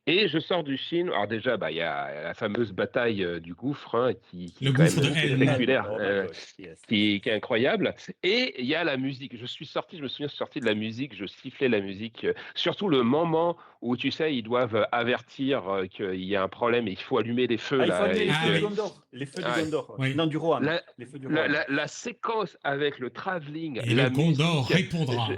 Et je sors du film. Alors déjà, il y a la fameuse bataille du gouffre qui Le est quand gouffre de même Helm. spectaculaire, Oh my God, yes. qui est incroyable. Et il y a la musique. Je me souviens, je suis sorti de la musique, je sifflais la musique. Surtout le moment où, tu sais, ils doivent avertir qu'il y a un problème et il faut allumer les feux. Ah, il faut Là, allumer les et feux que- du Gondor. Les feux du Ouais. Gondor. Oui. Non, du Rohan. La, Les feux du Rohan. la séquence avec le travelling, Et la le Gondor musique, répondra.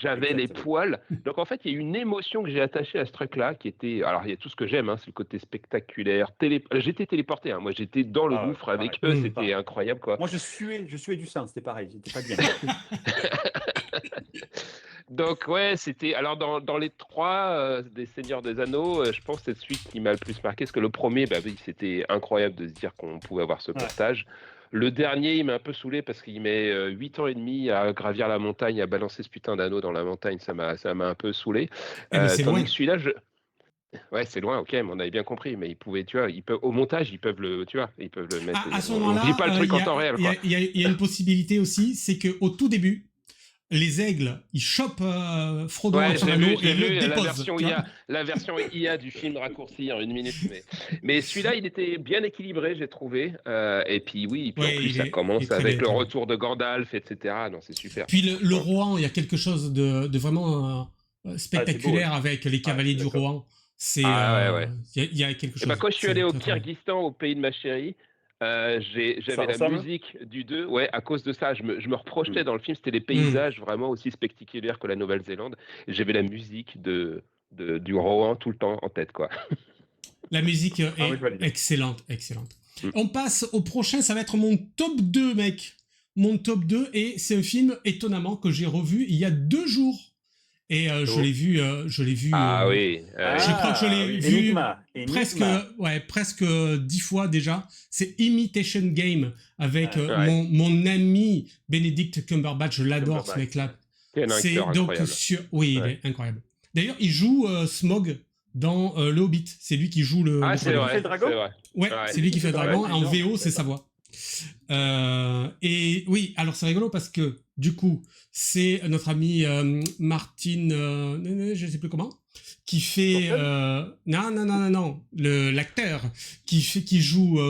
j'avais les Exactement. poils. Donc en fait, il y a une émotion que j'ai attachée à ce truc-là, qui était. Alors il y a tout ce que j'aime, c'est le côté spectaculaire. J'étais téléporté, moi j'étais dans le Ah, gouffre pareil. avec eux, c'était Pareil. incroyable quoi. Moi, je suais du sang, c'était pareil, j'étais pas bien. Donc ouais, c'était. Alors dans les trois des Seigneurs des Anneaux, je pense que c'est celui qui m'a le plus marqué, parce que le premier, bah oui, c'était incroyable de se dire qu'on pouvait avoir ce Ouais. portage. Le dernier, il m'a un peu saoulé parce qu'il met 8 ans et demi à gravir la montagne, à balancer ce putain d'anneau dans la montagne, ça m'a un peu saoulé. Mais c'est Tandis loin. que celui-là, ouais, c'est loin, ok, mais on avait bien compris, mais ils pouvaient, tu vois, au montage, ils peuvent le mettre. À ce On moment-là, vit pas le truc en temps réel, quoi. il y a une possibilité aussi, c'est qu'au tout début, les aigles, ils chopent Frodo Ouais, en son j'ai anneau vu et le la déposent. version tu vois. IA, la version IA du film raccourci en 1 minute. Mais celui-là, il était bien équilibré, j'ai trouvé. Et puis oui, et puis en Ouais, plus, il ça est commence très avec bien, le très bien. retour de Gandalf, etc. Non, c'est super. Puis le Ouais. Rohan, il y a quelque chose de vraiment spectaculaire ouais. avec les cavaliers du d'accord. Rohan. C'est Ah ouais. il y a quelque Et chose. quand je suis C'est allé au très, très bien. Kyrgyzstan, au pays de ma chérie, Ça j'avais la ressemble? musique du 2. Ouais, à cause de ça, je me reprojetais dans le film. C'était des Hmm. paysages vraiment aussi spectaculaires que la Nouvelle-Zélande. Et j'avais la musique du Rohan tout le temps en tête, quoi. La musique Ah oui, est je valide. excellente, excellente. Mm. On passe au prochain, ça va être mon top 2, mec. Mon top 2, et c'est un film, étonnamment, que j'ai revu il y a 2 jours. Et je l'ai vu, Ah oui. je crois que je l'ai oui. vu Enigma. presque 10 fois déjà. C'est Imitation Game avec Ouais. mon ami Benedict Cumberbatch. Je l'adore, ce Cumberbatch. mec-là. Quel C'est acteur donc incroyable. oui, il Ouais. est incroyable. D'ailleurs, il joue Smaug dans Le Hobbit. C'est lui qui joue le Ah, c'est dragon. vrai. fait le dragon C'est vrai. Ouais, Ouais. c'est lui qui fait le dragon. Ouais, En non, VO, je c'est sais sa voix. Et oui, alors c'est rigolo parce que du coup, c'est notre ami Martin, je sais plus comment, qui fait non, l'acteur qui joue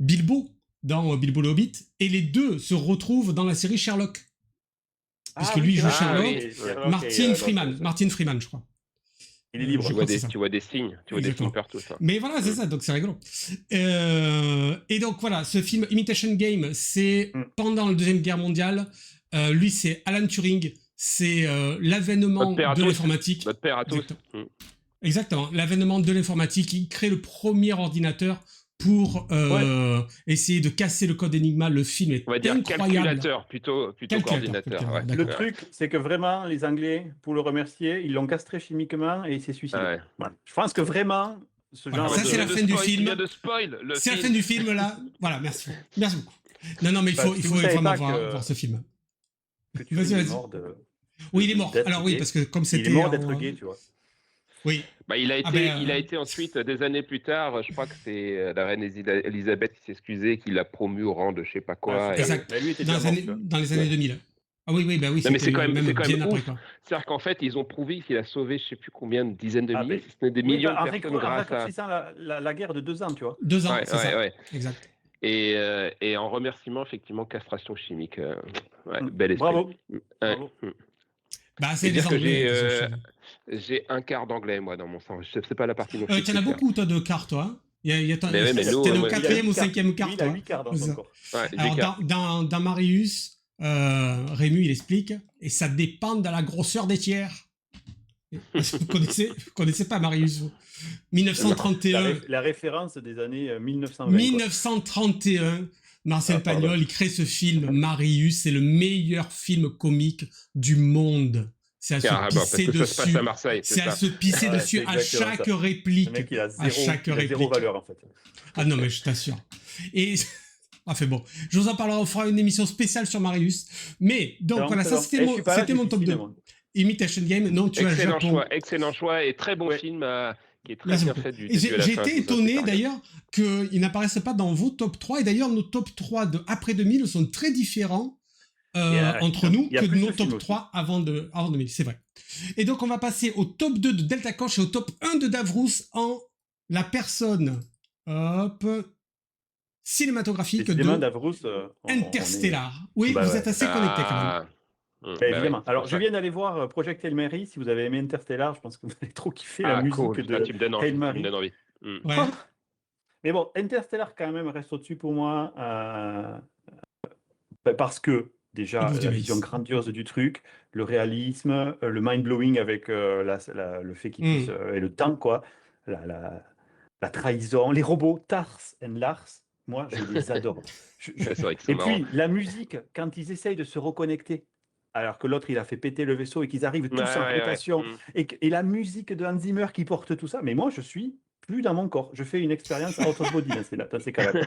Bilbo dans Bilbo le Hobbit, et les deux se retrouvent dans la série Sherlock. Puisque lui, il joue Sherlock. oui. Martin Freeman, je crois. Il est libre. Je Tu crois vois que c'est ça. tu vois des signes Exactement. partout. Ça. Mais voilà, c'est ça, donc c'est rigolo. Et donc voilà, ce film Imitation Game, c'est pendant la Deuxième Guerre mondiale. Lui, c'est Alan Turing, c'est l'avènement de l'informatique. Notre père à tous. Exactement, l'avènement de l'informatique. Il crée le premier ordinateur pour essayer de casser le code Enigma. Le film est On va dire incroyable. calculateur plutôt qu'ordinateur. Ouais. Le truc, c'est que vraiment, les Anglais, pour le remercier, ils l'ont castré chimiquement et il s'est suicidé. Ouais. Voilà. Je pense que vraiment, ce genre ça, c'est la fin du film. Il y a de spoil. C'est la fin du film, là. Voilà, merci. Merci beaucoup. Non, mais il faut vraiment voir ce film. Vas-y. Oui, il est mort. Alors oui, parce que comme c'était... Il est mort d'être gay, tu vois. Oui. Bah, il a été ensuite, des années plus tard, je crois que c'est la reine Elisabeth qui s'est excusée, qui l'a promu au rang de je sais pas quoi. Exact. Lui était dans les années 2000. Ah oui, bah oui, non, mais c'est quand même bien ouf. après, quoi. C'est-à-dire qu'en fait, ils ont prouvé qu'il a sauvé je sais plus combien de dizaines de milliers, si ce n'est des millions de personnes grâce à... la guerre de 2 ans, tu vois. 2 ans, c'est ça. Ouais. Exact. Et en remerciement, effectivement, castration chimique. Bel esprit. Bravo. Bravo. Bah, c'est les Anglais. J'ai un quart d'anglais, moi, dans mon sang. Je sais pas la partie. Tu en as beaucoup, toi, de quarts, toi. T'es le 4e ou 5e quart, toi. Il a 8 quarts dans son corps. Alors, dans Marius, Rému, il explique, et ça dépend de la grosseur des tiers. Vous connaissez pas Marius, vous. 1931. La référence des années 1920. 1931. Marcel Pagnol, il crée ce film, Marius, c'est le meilleur film comique du monde. C'est à se pisser dessus. C'est à se pisser dessus à chaque réplique. Le mec, il a zéro valeur, en fait. Ah non, mais je t'assure. Et... Enfin bon, je vous en parlerai, on fera une émission spéciale sur Marius. Mais, donc voilà, ça c'était mon top 2. Imitation Game, non, tu as Japon. Excellent choix et très bon film qui est très bien fait du début à la fin. J'ai été étonné d'ailleurs qu'il n'apparaisse pas dans vos top 3. Et d'ailleurs, nos top 3 de après 2000 sont très différents entre nous que plus nos de films top aussi. 3 avant 2000, c'est vrai. Et donc, on va passer au top 2 de Delta Koch et au top 1 de Davrous en la personne cinématographique Décidément, de Davrous, Interstellar. Oui, Bah vous ouais. êtes assez connecté quand même. Évidemment. Ouais, c'est Alors, pour je ça. viens d'aller voir Project Hail Mary. Si vous avez aimé Interstellar, je pense que vous allez trop kiffer la Ah, musique cool. Ah, de tu me donnes Hail envie. Tu me Mary. donnes envie. Mm. Ouais. Mais bon, Interstellar, quand même, reste au-dessus pour moi. Parce que, déjà, Il bouffe du la vision maïs. grandiose du truc, le réalisme, le mind-blowing avec le fait qu'il puisse. Et le temps, quoi. La trahison, les robots, Tars and Lars, moi, je les adore. C'est vrai qu'ils sont Et marrants. puis, la musique, quand ils essayent de se reconnecter, alors que l'autre, il a fait péter le vaisseau et qu'ils arrivent tous en Ouais. rotation, Mm. et la musique de Hans Zimmer qui porte tout ça, mais moi, je suis plus dans mon corps. Je fais une expérience out of body dans ces cas-là.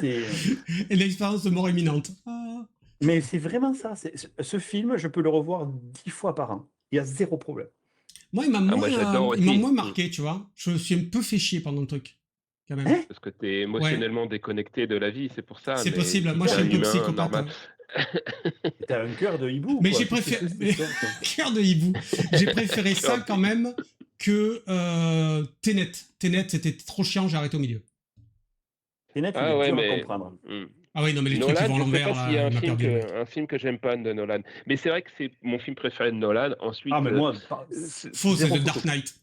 Et l'expérience de mort imminente. Ah. Mais c'est vraiment ça. Ce film, je peux le revoir 10 fois par an. Il y a zéro problème. Moi, il m'a Ah, moi, j'adore moins aussi. marqué, tu vois. Je me suis un peu fait chier pendant le truc, quand même. Hein? Parce que tu es émotionnellement déconnecté de la vie, c'est pour ça. C'est Mais possible. si Moi, t'es je suis un un peu humain psychopathe. normal. T'as un cœur de hibou, Mais quoi. j'ai Qu'est-ce que préféré. c'est, cette histoire, quoi Cœur de hibou. J'ai préféré ça Cœur de quand même que Tenet. Tenet, c'était trop chiant, j'ai arrêté au milieu. Tenet, il Ah est ouais, dur à mais comprendre. Ah oui, non, mais les trucs qui Nolan, vont à je sais l'envers, pas s'il y a là, un il m'a film perdu le mec. que j'aime pas de Nolan. Mais c'est vrai que c'est mon film préféré de Nolan. Ah, Ensuite, mais moi, Faux, c'est zéro The Dark photo. Knight.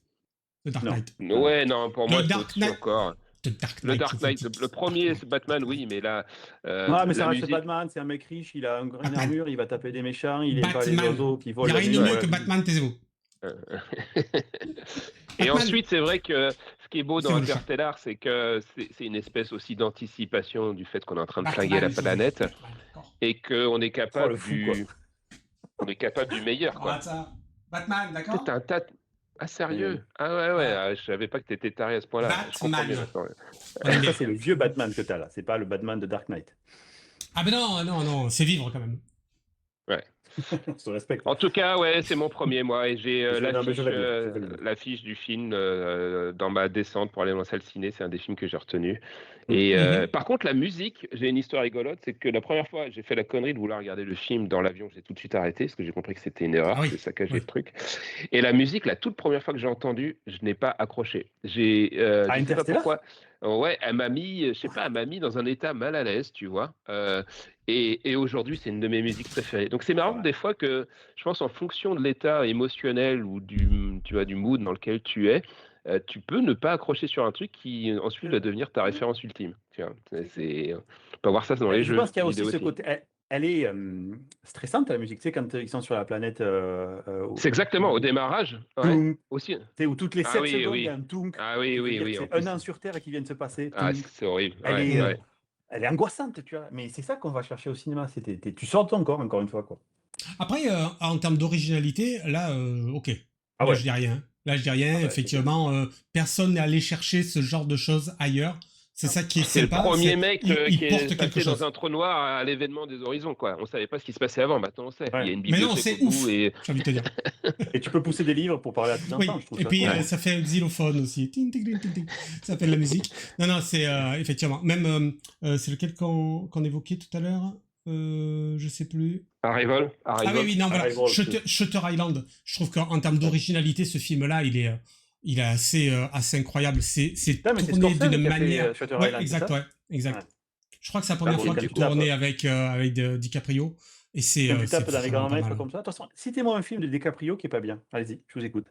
The Dark Non. Knight. Non, non. ouais, non, pour Le moi, c'est Dark au-dessus Knight. encore. The Dark Le Knight. Dark Knight, le premier, c'est Batman, oui, mais là, Ah, mais ça la reste musique. Batman, c'est un mec riche, il a une Batman. armure, il va taper des méchants, il aime pas les Batman. oiseaux qui Il volent n'y a la rien nuit. de mieux Voilà. que Batman, taisez-vous. Et Batman, ensuite, c'est vrai que ce qui est beau c'est dans où le chat? Interstellar, c'est que c'est une espèce aussi d'anticipation du fait qu'on est en train de flinguer la Batman, je planète Batman, d'accord. et qu'on est Oh, capable le fou, quoi. on est capable du meilleur, On quoi. rate ça. Batman, d'accord? Peut-être un tas. Ah, sérieux? Ah ouais, Ouais. je savais pas que t'étais taré à ce point-là. Je comprends mieux Batman. maintenant. On est bien. Ça, c'est le vieux Batman que t'as là, c'est pas le Batman de Dark Knight. Ah ben non, c'est vivre quand même. Ouais. On se respecte. En tout cas, ouais, c'est mon premier, moi, et j'ai Non, mais je valide, je valide. l'affiche du film dans ma descente pour aller dans la salle ciné. C'est un des films que j'ai retenu. Et par contre, la musique, j'ai une histoire rigolote, c'est que la première fois, j'ai fait la connerie de vouloir regarder le film dans l'avion, j'ai tout de suite arrêté parce que j'ai compris que c'était une erreur, Ah oui. c'est saccagé Oui. le truc. Et la musique, la toute première fois que j'ai entendu, je n'ai pas accroché. Je sais pas Interstellar? pourquoi. Ouais, elle m'a mis, je sais pas, elle m'a mis dans un état mal à l'aise, tu vois. Et aujourd'hui, c'est une de mes musiques préférées. Donc c'est marrant des fois que je pense en fonction de l'état émotionnel ou tu vois, du mood dans lequel tu es, tu peux ne pas accrocher sur un truc qui ensuite va devenir ta référence ultime. Tu vois, on peut voir ça dans les Je jeux pense qu'il y a aussi vidéo ce côté. Elle est stressante, la musique. Tu sais, quand ils sont sur la planète. C'est exactement au démarrage. Ouais, Tounk. aussi. Tu sais, où toutes les 7 oui, secondes, il oui. y a un tounk. Ah oui, qui veut oui, dire oui. que En c'est plus, un an sur Terre qui vient de se passer. ah, Tounk. c'est horrible. Elle Ouais, est, ouais. elle est angoissante, tu vois. Mais c'est ça qu'on va chercher au cinéma. Tu sors de ton corps, encore une fois, quoi. Après, en termes d'originalité, là, ok. Ah Là, ouais. je dis rien. Là, je dis rien. Effectivement, personne n'est allé chercher ce genre de choses ailleurs. C'est ça qui est C'est le sympa. premier mec il qui porte est quelque passé chose. dans un trou noir à l'événement des horizons, quoi. On savait pas ce qui se passait avant, maintenant on sait. Ouais. Il y a une Mais non, bibliothèque c'est au ouf, bout et j'ai envie de te dire. Et tu peux pousser des livres pour parler à tes Oui, enfants, je trouve et ça puis cool. ça fait un xylophone aussi. Ting, ting, ting, ting, ting. Ça s'appelle la musique. Non, c'est effectivement. Même, c'est lequel qu'on évoquait tout à l'heure je sais plus. Arrival. Ah oui, non, voilà. Arrival, Shutter Island. Je trouve qu'en termes d'originalité, ce film-là, il est assez incroyable. C'est Putain, mais c'est tourné Scorsese d'une qui a fait, manière. Shutter Ouais, Island, exact, c'est ça ouais, exact. Ouais. Je crois que c'est la première bon, fois quand qu'il tu tapes, tournait avec DiCaprio. Et c'est Quand tu tapes dans les vraiment grands pas maîtres mal. comme ça. Attention, citez-moi un film de DiCaprio qui est pas bien. Allez-y, je vous écoute.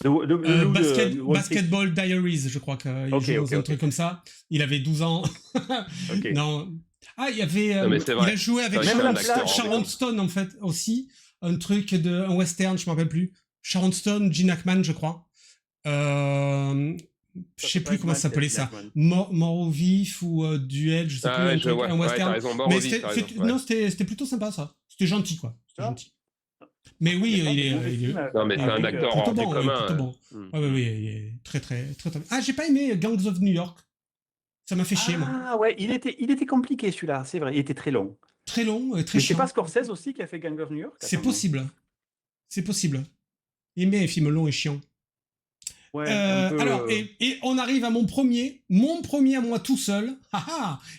Le loup de Wall Street. Basketball Diaries, je crois qu'il joue dans un truc comme ça. Il avait 12 ans. Non. Ah, il y avait. Non, mais c'est il vrai. a joué avec Même la plage, Sharon Stone, en fait, aussi. Un truc un western, je me rappelle plus. Sharon Stone, Gene Hackman, je crois. Je sais plus comment ça s'appelait ça. Mort au vif ou duel, je sais plus. Un truc, un western. Ouais, raison, mais non, c'était plutôt sympa, ça. C'était gentil, quoi. C'était gentil. Mais oui, il est. Non, mais c'est un acteur hors du commun. Plutôt bon. Oui, il est très. Ah, j'ai pas aimé Gangs of New York. Ça m'a fait chier, moi. Ah ouais, il était compliqué celui-là, c'est vrai. Il était très long. Très long et très chiant. chiant. C'est pas Scorsese aussi qui a fait Gangs of New York? C'est possible. C'est possible. Il aime bien les films longs et chiants. Ouais, alors, et on arrive à mon premier à moi tout seul.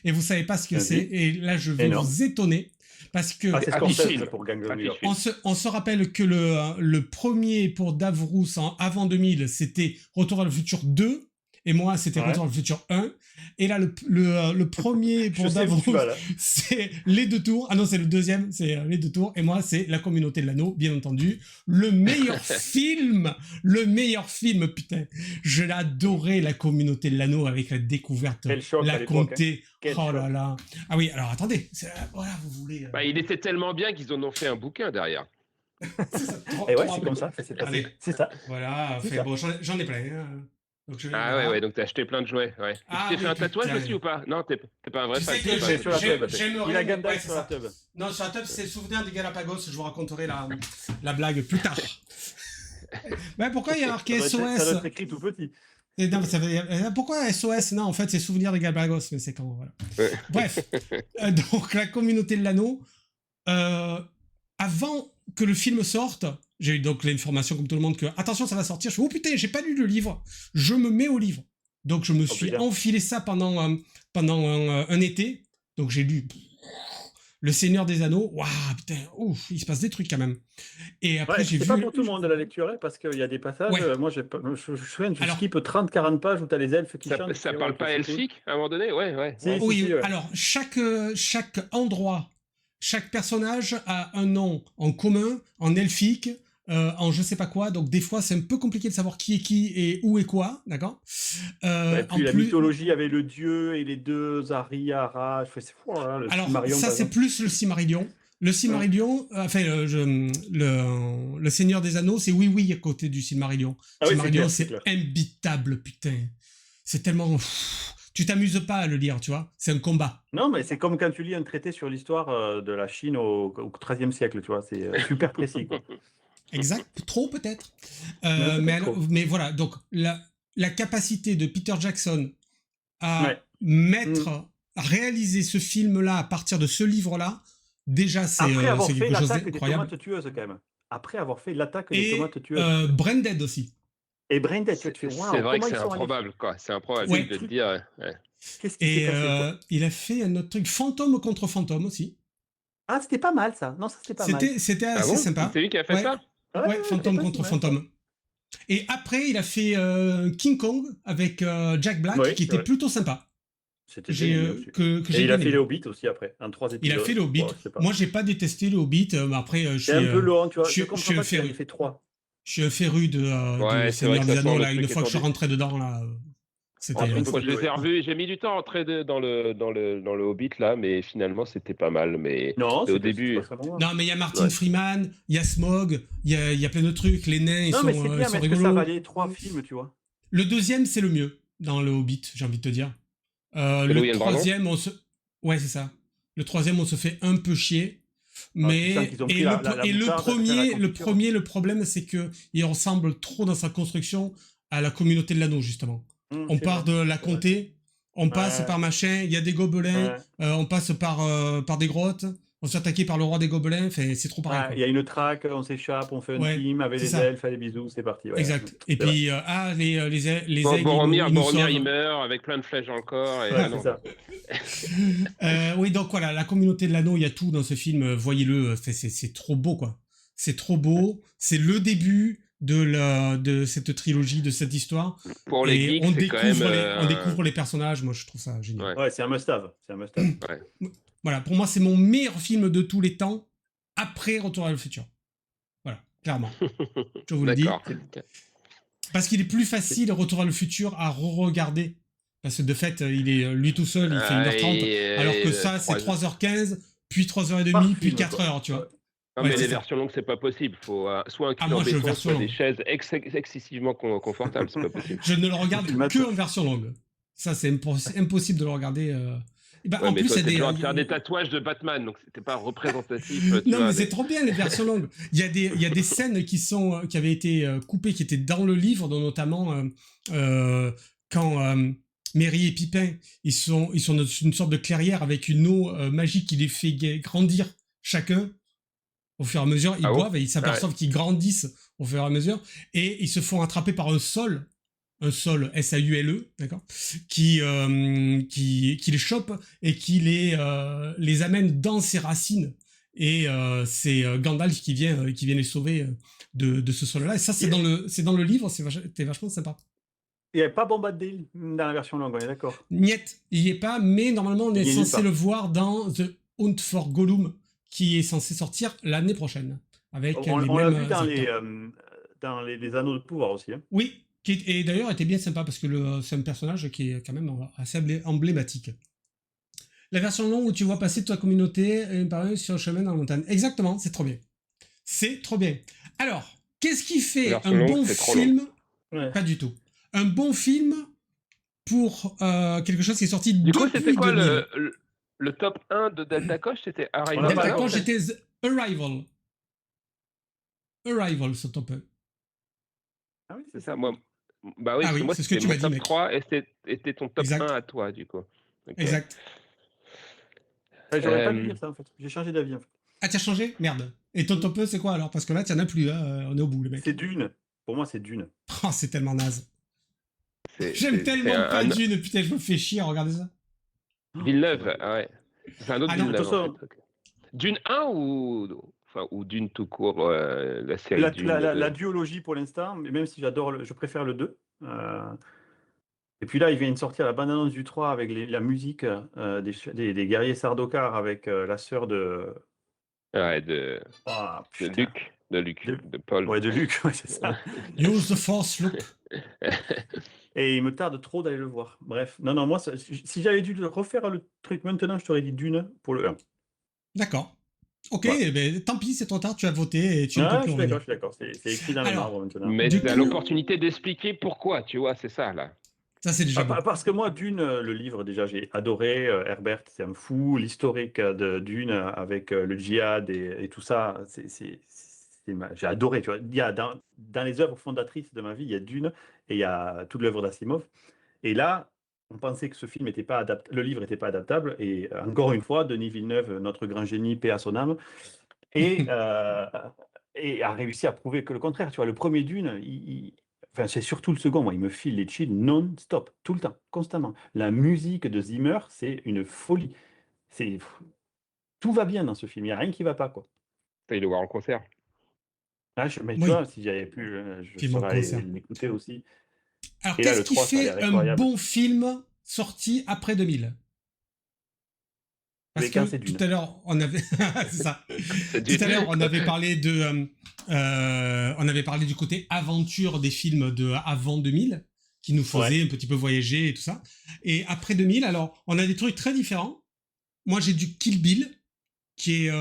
Et vous savez pas ce que c'est. Et là, je vais vous étonner. Parce que c'est Scorsese pour Gang of New York. On se rappelle que le premier pour Dave Roos avant 2000, c'était Retour à le futur 2. Et moi, c'était Retour à le futur 1. Et là, le premier pour Dave Roos, c'est Les Deux Tours. Ah non, c'est le deuxième, c'est Les Deux Tours. Et moi, c'est La Communauté de l'Anneau, bien entendu. Le meilleur film, putain. Je l'adorais, La Communauté de l'Anneau, avec la découverte, la comté. Oh là là. Ah oui, alors attendez. Voilà, vous voulez... il était tellement bien qu'ils en ont fait un bouquin derrière. Et ouais, c'est comme ça. C'est ça. Voilà, bon, j'en ai plein. Donc ouais, donc t'as acheté plein de jouets. Ouais. Tu t'es fait un tatouage aussi ou pas? Non, t'es pas un vrai fan. Il a Gandalf sur la tub. Non, sur la tub, c'est le souvenir des Galapagos. Je vous raconterai la blague plus tard. Pourquoi il y a marqué SOS? Ça doit être écrit tout petit. Non, pourquoi SOS? Non, en fait, c'est souvenir des Galapagos, mais c'est quand... Voilà. Bref, donc La Communauté de l'Anneau, avant que le film sorte, j'ai eu donc l'information comme tout le monde que attention, ça va sortir. Je fais, oh putain, j'ai pas lu le livre. Je me mets au livre. Donc je me suis enfilé ça pendant un été. Donc j'ai lu Le Seigneur des Anneaux. Waouh, putain, ouf, il se passe des trucs quand même. Et après j'ai vu. C'est pas pour tout le monde de la lecture, parce qu'il y a des passages. Moi, je skip 30-40 pages où t'as les elfes qui chantent. Ça parle pas elfique à un moment donné, ouais. Oui. Alors chaque endroit. Chaque personnage a un nom en commun, en elfique, en je sais pas quoi, donc des fois c'est un peu compliqué de savoir qui est qui et où est quoi, d'accord? Et puis la mythologie avec le dieu et les deux Ari-Ara, c'est fou, hein, le alors Silmarillion, ça c'est plus le Silmarillion. Le Silmarillion, le Seigneur des Anneaux, c'est oui à côté du Silmarillion. Silmarillion, c'est imbitable, putain. C'est tellement... Tu t'amuses pas à le lire, tu vois. C'est un combat. Non, mais c'est comme quand tu lis un traité sur l'histoire de la Chine au XIIIe siècle, tu vois. C'est super précis, quoi. Exact. Trop, peut-être. Mais voilà, donc la capacité de Peter Jackson à à réaliser ce film-là à partir de ce livre-là, déjà, c'est quelque chose d'incroyable. Après avoir fait l'attaque des tomates tueuses. Branded aussi. Et Branded, tu te fais c'est vrai que c'est improbable, quoi. C'est improbable de le dire. Qu'est-ce qui s'est passé, il a fait un autre truc, Fantôme contre Fantôme aussi. Ah, c'était pas mal ça. Non, ça c'était pas mal. C'était assez sympa. C'est lui qui a fait ça? Ouais, Fantôme contre Fantôme. Et après, il a fait King Kong avec Jack Black, qui était plutôt sympa. C'était génial. Et il a fait les Hobbits aussi après, en 3 épisodes. Il a fait les Hobbits. Moi, j'ai pas détesté les Hobbits, mais après, c'est un peu long, tu vois. Je comprends pas qu'il ait fait 3. Je suis un féru de Seigneur des Anneaux, là. Une fois que je suis rentré dedans, là, c'était... Je les ai revus, j'ai mis du temps à rentrer dans le Hobbit, là, mais finalement, c'était pas mal. Mais au début... Non, mais il y a Martin Freeman, il y a Smaug, il y a plein de trucs, les nains, ils sont rigolos. Non, mais c'est bien, mais ça valait 3 films, tu vois. Le deuxième, c'est le mieux, dans le Hobbit, j'ai envie de te dire. Le troisième, ouais, c'est ça. Le troisième, on se fait un peu chier. Mais le premier, le problème, c'est que il ressemble trop dans sa construction à La Communauté de l'Anneau, justement. On part de la comté, on passe par machin, il y a des gobelins, on passe par des grottes, on se fait attaquer par le roi des gobelins, c'est trop pareil. Il y a une traque, on s'échappe, on fait un team avec les elfes, les bisous, c'est parti. Exact. Et puis, les aigles... Boromir, il meurt avec plein de flèches dans le corps. Oui, donc voilà, La Communauté de l'Anneau, il y a tout dans ce film, voyez-le, c'est trop beau, quoi. C'est trop beau, c'est le début de cette trilogie, de cette histoire. Pour les geeks, on découvre les personnages, moi je trouve ça génial. Ouais, c'est un must-have. Voilà, pour moi c'est mon meilleur film de tous les temps, après Retour vers le futur. Voilà, clairement. Je vous le dis. Parce qu'il est plus facile, Retour vers le futur, à re-regarder. Parce que de fait, il est lui tout seul, il fait 1h30, alors que ça, c'est 3h15, puis 3h30, puis 4h, tu vois. Non, mais les versions longues, c'est pas possible. Il faut soit un cul en béton, soit des chaises excessivement confortables, c'est pas possible. Je ne le regarde que en version longue. Ça, c'est impossible de le regarder. En plus, c'est faire des tatouages de Batman, donc c'était pas représentatif. Non, mais c'est trop bien les versions longues. Il y a des scènes qui avaient été coupées, qui étaient dans le livre, dont notamment quand Merry et Pipin, ils sont dans une sorte de clairière avec une eau magique qui les fait grandir chacun. Au fur et à mesure, ils boivent et ils s'aperçoivent qu'ils grandissent au fur et à mesure, et ils se font attraper par un sol un Saul, S-A-U-L-E, d'accord, qui les chope et qui les amène dans ses racines. Et c'est Gandalf qui vient les sauver de ce Saul-là. Et ça, c'est dans le livre, c'était vachement sympa. Il n'y avait pas Bombadil dans la version longue, on est d'accord? Niet, il n'y est pas, mais normalement, on est censé le voir dans The Hunt for Gollum, qui est censé sortir l'année prochaine. Avec on les l'a mêmes vu dans les Anneaux de pouvoir aussi. Hein. Oui, et d'ailleurs était bien sympa parce que c'est un personnage qui est quand même assez emblématique. La version longue où tu vois passer ta communauté sur le chemin dans la montagne. Exactement, c'est trop bien. C'est trop bien. Alors, qu'est-ce qui fait un bon film? Pas du tout. Un bon film pour quelque chose qui est sorti depuis 2000. Du coup, c'était quoi le top 1 de Delta Coche? C'était Arrival. Delta Coche, c'était Arrival. Arrival, ce top 1. Ah oui, c'est ça, moi. Bah oui, moi, c'est ce que tu m'as dit, top mec. 3 et c'était ton top 1 à toi, du coup. Okay. Exact. J'aurais pas dû dire ça, en fait. J'ai changé d'avis, en fait. Ah, tu as changé? Merde. Et ton top 1, c'est quoi, alors? Parce que là, tu n'en as plus, hein. On est au bout, les mecs. C'est Dune. Pour moi, c'est Dune. Oh, c'est tellement naze. J'aime tellement pas Dune. Putain, je me fais chier à regarder ça. Villeneuve, ouais. C'est un autre Villeneuve, en fait. Dune 1 ou Dune tout court, la série Dune la duologie pour l'instant, mais même si je préfère le 2. Et puis là, il vient de sortir la bande-annonce du 3 avec la musique des guerriers Sardaukar avec la sœur de... Ouais, de Luc, de Paul. Ouais, de Luc, ouais, c'est ça. Use the force, Luke. Et il me tarde trop d'aller le voir. Bref, non, moi, si j'avais dû refaire le truc maintenant, je t'aurais dit Dune pour le 1. D'accord. Ok, ben, tant pis, c'est trop tard, tu as voté et tu ne peux plus revenir. Je suis d'accord, c'est écrit dans le marbre maintenant. Mais tu as l'opportunité d'expliquer pourquoi, tu vois, c'est ça, là. Ça, c'est déjà bon. Parce que moi, Dune, le livre, déjà, j'ai adoré. Herbert, c'est un fou. L'historique de Dune avec le djihad et tout ça, j'ai adoré. Tu vois. Il y a dans les œuvres fondatrices de ma vie, il y a Dune et il y a toute l'œuvre d'Asimov. Et là, on pensait que ce film n'était pas le livre n'était pas adaptable. Et encore une fois, Denis Villeneuve, notre grand génie, paix à son âme, et a réussi à prouver que le contraire. Tu vois, le premier Dune, enfin, c'est surtout le second, moi, il me file les chills non-stop, tout le temps, constamment. La musique de Zimmer, c'est une folie. Tout va bien dans ce film, il n'y a rien qui ne va pas, quoi. Tu le voir en concert. Ah, mais tu vois, si j'avais pu, je saurais l'écouter aussi. Alors, qu'est-ce qui fait un bon film sorti après 2000? Parce que tout à l'heure, on avait... c'est ça. Tout à l'heure, on avait parlé on avait parlé du côté aventure des films de avant 2000, qui nous faisaient un petit peu voyager et tout ça. Et après 2000, alors, on a des trucs très différents. Moi, j'ai du Kill Bill, qui est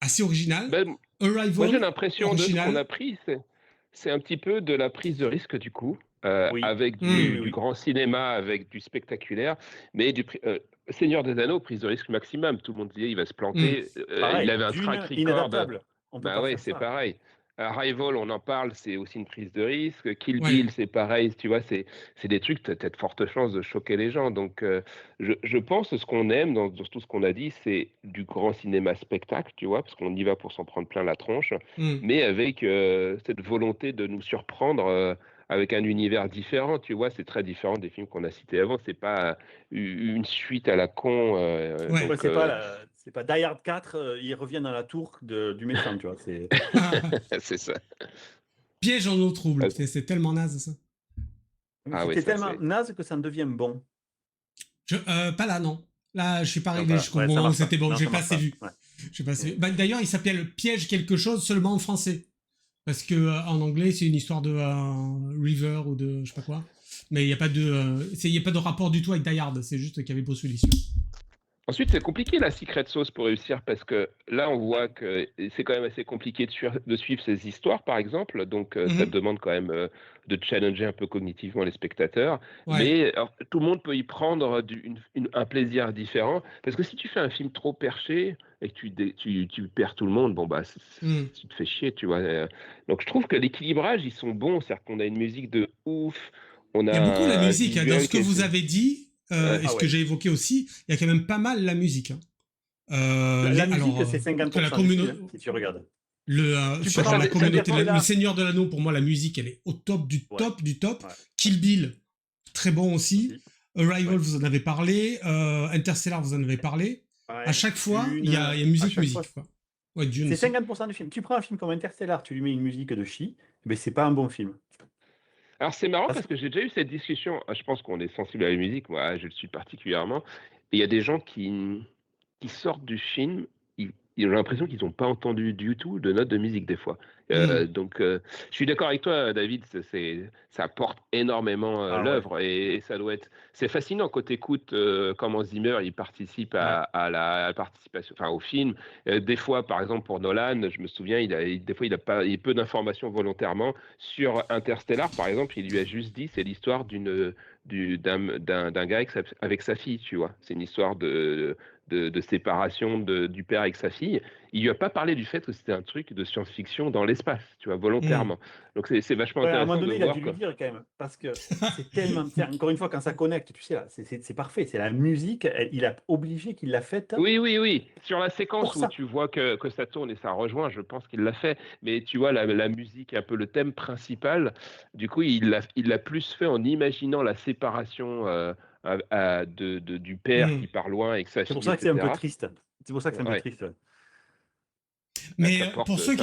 assez original. Arrival, moi, j'ai l'impression de ce qu'on a pris, c'est un petit peu de la prise de risque, du coup. Avec du grand cinéma, avec du spectaculaire, mais Seigneur des Anneaux, prise de risque maximum. Tout le monde disait il va se planter. Pareil, il avait un track record. Inadaptable. Bah ouais, c'est pareil. Arrival, on en parle, c'est aussi une prise de risque. Kill Bill, c'est pareil. Tu vois, c'est des trucs, tu as de fortes chances de choquer les gens. Donc, je pense que ce qu'on aime dans tout ce qu'on a dit, c'est du grand cinéma spectacle, tu vois, parce qu'on y va pour s'en prendre plein la tronche, mais avec cette volonté de nous surprendre. Avec un univers différent, tu vois, c'est très différent des films qu'on a cités avant. C'est pas une suite à la con. Donc, c'est pas Die Hard 4, il revient dans la tour du méchant, tu vois. C'est ça. Piège en eau trouble, c'est tellement naze ça. C'était tellement naze que ça en devient bon. Pas là, non. Là, je suis pas arrivé jusqu'au moment où c'était bon. J'ai pas assez vu. D'ailleurs, il s'appelle Piège quelque chose seulement en français. Parce que en anglais, c'est une histoire de River ou de je sais pas quoi. Mais il n'y a pas de rapport du tout avec Die Hard. C'est juste qu'il y avait Bruce Willis. Ensuite, c'est compliqué la secret sauce pour réussir parce que là, on voit que c'est quand même assez compliqué de suivre ces histoires, par exemple. Donc, ça demande quand même de challenger un peu cognitivement les spectateurs. Mais alors, tout le monde peut y prendre un plaisir différent. Parce que si tu fais un film trop perché et que tu perds tout le monde, bon, bah, tu te fais chier, tu vois. Donc, je trouve que l'équilibrage, ils sont bons. C'est-à-dire qu'on a une musique de ouf. Il y a beaucoup la musique. Dans ce que vous avez dit... et ce que j'ai évoqué aussi, il y a quand même pas mal la musique. La musique, c'est 50% si tu regardes. Sur la communauté, le Seigneur de l'Anneau, pour moi, la musique, elle est au top du top du top. Ouais. Kill Bill, très bon aussi. Arrival, vous en avez parlé. Interstellar, vous en avez parlé. Ouais, à chaque fois, il y a musique. Quoi. Ouais, Dune, c'est 50% du film. Tu prends un film comme Interstellar, tu lui mets une musique de chi, mais c'est pas un bon film. Alors c'est marrant parce que j'ai déjà eu cette discussion. Je pense qu'on est sensible à la musique, moi je le suis particulièrement. Et il y a des gens qui sortent du film, ils ont l'impression qu'ils n'ont pas entendu du tout de notes de musique des fois. Donc je suis d'accord avec toi, David, ça apporte énormément l'œuvre et ça doit être. C'est fascinant quand tu écoutes comment Zimmer il participe à la participation, enfin au film. Des fois, par exemple pour Nolan, je me souviens, des fois il a peu d'informations volontairement sur Interstellar, par exemple, il lui a juste dit c'est l'histoire d'un gars avec sa fille, tu vois. C'est une histoire de séparation du père avec sa fille. Il lui a pas parlé du fait que c'était un truc de science-fiction dans l'espace, tu vois, volontairement. Donc c'est vachement intéressant. À un moment donné, il a dû lui dire quand même, parce que c'est tellement. Encore une fois, quand ça connecte, tu sais, là, c'est parfait. C'est la musique, il a obligé qu'il l'a faite. Oui. Sur la séquence où tu vois que ça tourne et ça rejoint, je pense qu'il l'a fait. Mais tu vois, la musique, un peu le thème principal, du coup, il l'a plus fait en imaginant la séparation du père qui part loin avec sa fille. C'est pour ça que c'est un peu triste. C'est pour ça que c'est un peu triste. Mais pour ceux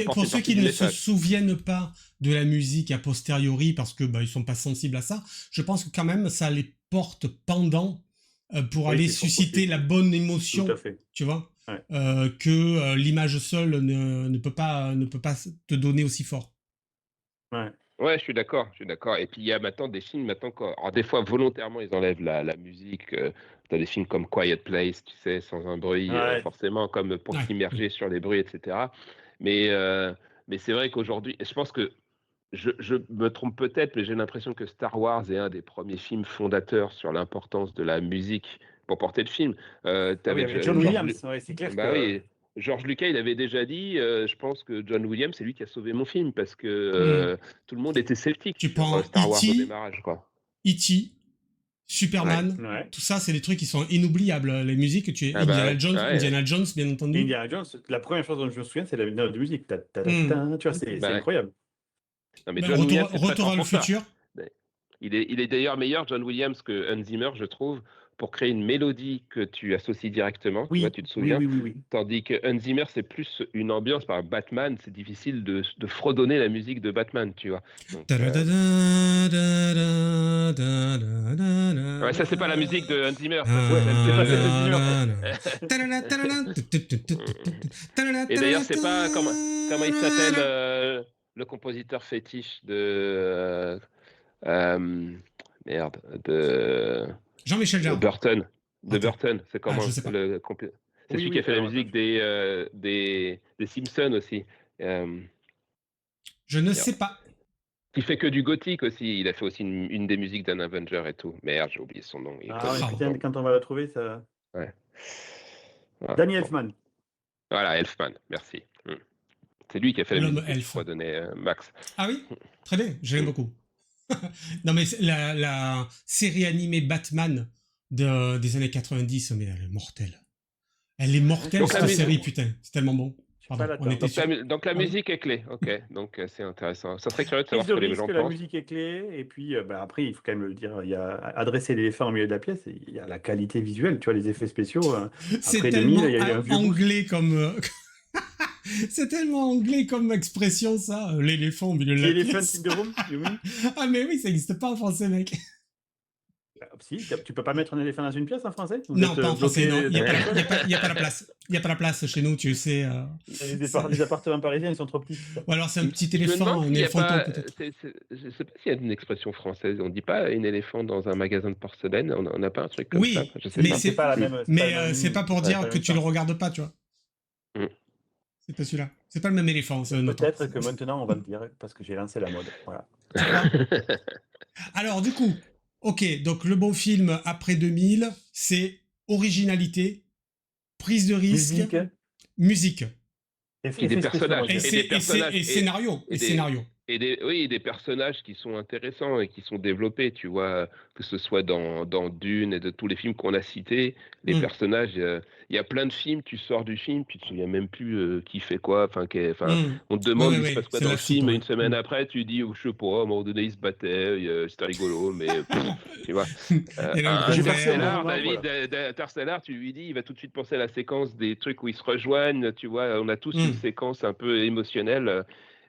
qui ne se souviennent pas de la musique a posteriori, parce que ils sont pas sensibles à ça, je pense que quand même ça les porte pendant pour aller susciter la bonne émotion, tu vois, que l'image seule ne peut pas te donner aussi fort. Ouais, je suis d'accord. Et puis il y a maintenant des films, alors des fois volontairement ils enlèvent la musique. Tu as des films comme Quiet Place, tu sais, sans un bruit, forcément, comme pour s'immerger sur les bruits, etc. Mais c'est vrai qu'aujourd'hui, je pense que je me trompe peut-être, mais j'ai l'impression que Star Wars est un des premiers films fondateurs sur l'importance de la musique pour porter le film. Avec John Williams, c'est clair. Oui. George Lucas, il avait déjà dit, je pense que John Williams, c'est lui qui a sauvé mon film parce que tout le monde était sceptique sur Star Wars au démarrage, quoi. E.T., Superman, tout ça, c'est des trucs qui sont inoubliables. Les musiques, Indiana Jones, bien entendu. Indiana Jones, la première chose dont je me souviens, c'est la note de musique. Tu vois, c'est incroyable. Non, mais John Williams, Retour à le futur. Il est d'ailleurs meilleur, John Williams, que Hans Zimmer, je trouve, pour créer une mélodie que tu associes directement, tu vois, tu te souviens. Oui. Tandis que Hans Zimmer, c'est plus une ambiance. Par Batman, c'est difficile de fredonner la musique de Batman, tu vois. Donc, ça, c'est pas la musique de Hans Zimmer. Et d'ailleurs, c'est pas comment il s'appelle le compositeur fétiche de Jean-Michel Jarre. Burton. Burton, c'est comment c'est celui qui a fait la musique des Simpsons aussi. Je ne sais pas. Il fait que du gothique aussi. Il a fait aussi une des musiques d'un Avenger et tout. Merde, j'ai oublié son nom. Putain, quand on va la trouver, ça. Ouais. Danny Elfman. Voilà, Elfman, merci. C'est lui qui a fait la musique que je crois donner Max. Ah oui, très bien, j'aime beaucoup. Non mais la série animée Batman des années 90, mais elle est mortelle. Elle est mortelle cette série, putain, c'est tellement bon. Donc la musique est clé, ok, donc c'est intéressant. Ça serait curieux de savoir ce que les gens pensent. La musique est clé, et puis après, il faut quand même le dire, il y a adresser l'éléphant au milieu de la pièce, il y a la qualité visuelle, tu vois, les effets spéciaux. C'est tellement anglais comme... C'est tellement anglais comme expression, ça, l'éléphant au milieu de la pièce. L'éléphant syndrome, Ah mais oui, ça n'existe pas en français, mec. Si, tu peux pas mettre un éléphant dans une pièce en français? Non, pas en français, non. Il n'y a pas la place. Il n'y a pas la place chez nous, tu sais. Les appartements parisiens, ils sont trop petits. Ou alors c'est un petit éléphant, un éléphanton peut-être. Je ne sais pas s'il y a une expression française. On ne dit pas un éléphant dans un magasin de porcelaine. On n'a pas un truc comme ça. Mais c'est pas la même. Mais c'est pas pour dire que tu le regardes pas, tu vois. C'est pas celui-là. C'est pas le même éléphant. Peut-être que maintenant on va le dire parce que j'ai lancé la mode. Voilà. Alors du coup. Ok, donc le bon film après 2000, c'est originalité, prise de risque, musique. Et des personnages. Et scénario. Oui, des personnages qui sont intéressants et qui sont développés, tu vois, que ce soit dans Dune et de tous les films qu'on a cités, les personnages, il y a plein de films, tu sors du film, tu te souviens même plus qui fait quoi, on te demande il se passe quoi C'est dans la le soupe, film, et ouais. une semaine après, tu dis, oh, je sais pas, à un moment donné, ils se battaient, c'était rigolo, mais tu vois. Et là, le gros J'ai passé un bon verre. Interstellar, moment, David, voilà. Interstellar, tu lui dis, il va tout de suite penser à la séquence des trucs où ils se rejoignent, tu vois, on a tous une Hum. séquence un peu émotionnelle.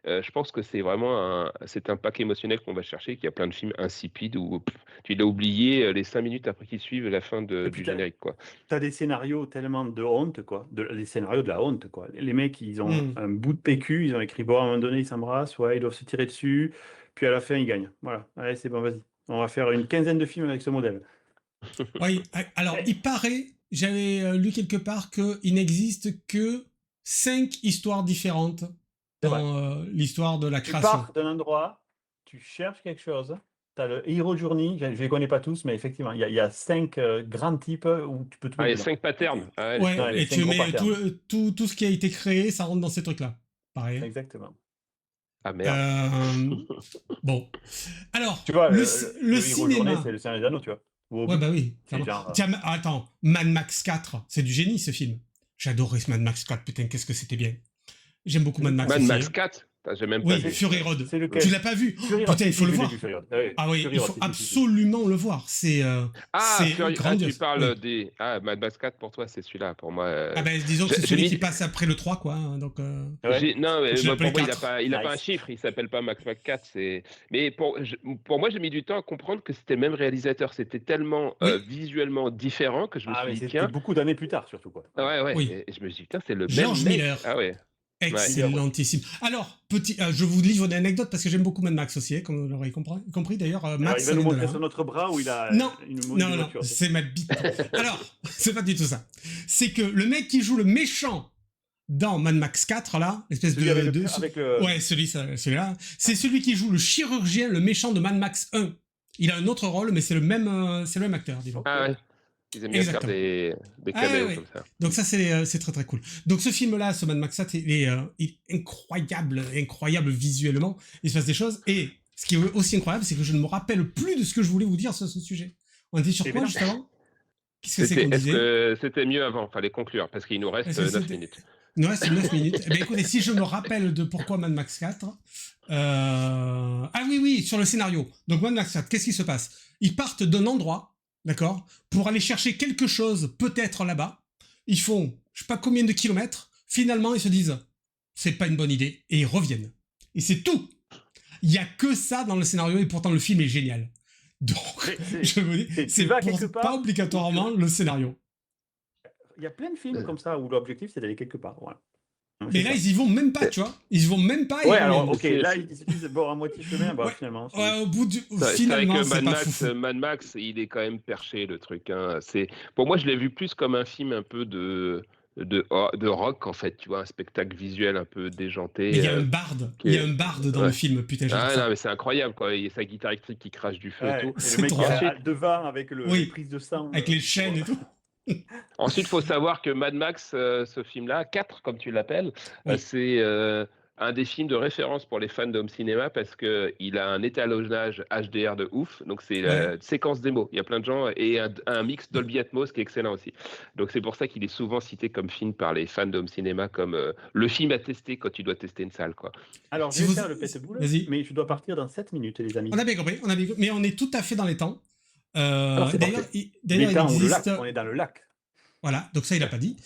Je pense que c'est vraiment c'est un pack émotionnel qu'on va chercher, qu'il y a plein de films insipides où tu l'as oublié les 5 minutes après qu'ils suivent la fin Et puis, du générique, quoi. t'as des scénarios tellement de honte, quoi. Les scénarios de la honte, quoi. Les mecs, ils ont Hum. un bout de PQ, ils ont écrit, bon, à un moment donné, ils s'embrassent, ouais, ils doivent se tirer dessus, puis à la fin, ils gagnent. Voilà. Allez, c'est bon, vas-y. On va faire une quinzaine de films avec ce modèle. Oui, alors il paraît, j'avais lu quelque part qu'il n'existe que 5 histoires différentes C'est vrai. dans l'histoire de la Tu création. pars d'un endroit, tu cherches quelque chose. Tu as le Hero Journey, je ne les connais pas tous, mais effectivement, il y a 5 grands types où tu peux tout Ah, il y mettre a dedans. 5 patterns. Ah ouais, laisse Ouais, Ouais, tomber. et 5 tu gros mets patterns. tout ce qui a été créé, ça rentre dans ces trucs-là. Pareil. Exactement. Ah merde. Bon. Alors, Tu vois, le le Hero Journey, c'est cinéma. le Seigneur des Anneaux, tu vois. Ou Ouais, Hobbit. bah oui. C'est Clairement. genre. Tiens, attends, Mad Max 4, c'est du génie ce film. J'adorais ce Mad Max 4, putain, qu'est-ce que c'était bien. J'aime beaucoup C'est Mad Max Mad aussi. Max Hein. 4? J'ai même pas Oui, vu. Fury Road. C'est lequel? Tu l'as pas vu? Fury Road, Putain, il faut si, le je l'ai voir. vu, Fury Road. Ah oui, Ah oui, Fury il Road, faut si. absolument le voir. C'est Tu grandiose. parles Oui. des. Ah, Mad Max 4 pour toi, c'est celui-là. Pour moi. Ah ben, disons que c'est J'ai celui qui mis. passe après le 3, quoi. Hein, donc, Ouais. Non, mais je pour l'appelle moi, 4. il a pas un Nice. chiffre, il s'appelle pas Max Max 4. Mais pour moi, j'ai mis du temps à comprendre que c'était le même réalisateur. C'était tellement Oui, visuellement différent que je me Ah, suis mais dit, c'était tiens, beaucoup d'années plus tard, surtout, quoi. Ouais. ouais. oui. Et je me suis dit, putain, c'est le même George mec. Miller. Ah ouais. Ouais. Excellentissime. Alors, je vous livre une anecdote parce que j'aime beaucoup Mad Max aussi, hein, comme vous l'aurez compris. D'ailleurs, Alors, Max, il ça va nous vient de montrer là. sur Hein. notre bras où il a Non, une non, voiture. c'est ma bite. Alors, c'est pas du tout ça. C'est que le mec qui joue le méchant dans Mad Max 4, là, l'espèce Celui avec le... Ouais, celui-là. C'est celui qui joue le chirurgien, le méchant de Mad Max 1. Il a un autre rôle, mais c'est le même acteur, dis-donc. Ah ouais. Ils aiment bien faire Exactement. des Ah caméos ouais. comme ça. Donc ça, c'est très très cool. Donc ce film-là, ce Mad Max 4, il est incroyable visuellement. Il se passe des choses. Et ce qui est aussi incroyable, c'est que je ne me rappelle plus de ce que je voulais vous dire sur ce sujet. On était sur quoi, juste avant? Qu'est-ce que c'est qu'on Est-ce disait? que c'était mieux avant? Fallait conclure, parce qu'il nous reste 9 minutes. Il nous reste 9 minutes. Eh bien, écoutez, si je me rappelle de pourquoi Mad Max 4... Ah oui, sur le scénario. Donc Mad Max 4, qu'est-ce qui se passe? Ils partent d'un endroit, d'accord, pour aller chercher quelque chose, peut-être là-bas. Ils font, je sais pas combien de kilomètres. Finalement, ils se disent, c'est pas une bonne idée. Et ils reviennent. Et c'est tout. Il y a que ça dans le scénario, et pourtant le film est génial. Donc, je vous dis, c'est pas obligatoirement le scénario. Il y a plein de films comme ça où l'objectif c'est d'aller quelque part. Voilà. Mais là, ils y vont même pas, tu vois. Ils y vont même pas. Ouais, alors, ok, là, ils se disent, bon, à moitié chemin, bah, ouais. finalement. Au bout du. C'est vrai Finalement, que c'est pas fou. Mad Max, il est quand même perché, le truc. Hein. Pour moi, je l'ai vu plus comme un film un peu de rock, en fait, tu vois, un spectacle visuel un peu déjanté. Mais il y a un barde. Il y a un barde dans le film, putain, j'adore ça. Non, mais c'est incroyable, quoi. Il y a sa guitare électrique qui crache du feu et tout. Et le mec qui est devant avec les prises de sang. Avec les chaînes et tout. Ensuite, il faut savoir que Mad Max, ce film-là, 4 comme tu l'appelles, c'est un des films de référence pour les fans d'home cinéma parce qu'il a un étalonnage HDR de ouf. Donc, c'est la séquence démo. Il y a plein de gens et un mix Dolby Atmos qui est excellent aussi. Donc, c'est pour ça qu'il est souvent cité comme film par les fans d'home cinéma comme le film à tester quand tu dois tester une salle, quoi. Alors, je vais faire le pète-boule, mais je dois partir dans 7 minutes, les amis. On a bien compris, mais on est tout à fait dans les temps. D'ailleurs, il existe... on est dans le lac. Voilà, donc ça, il n'a pas dit.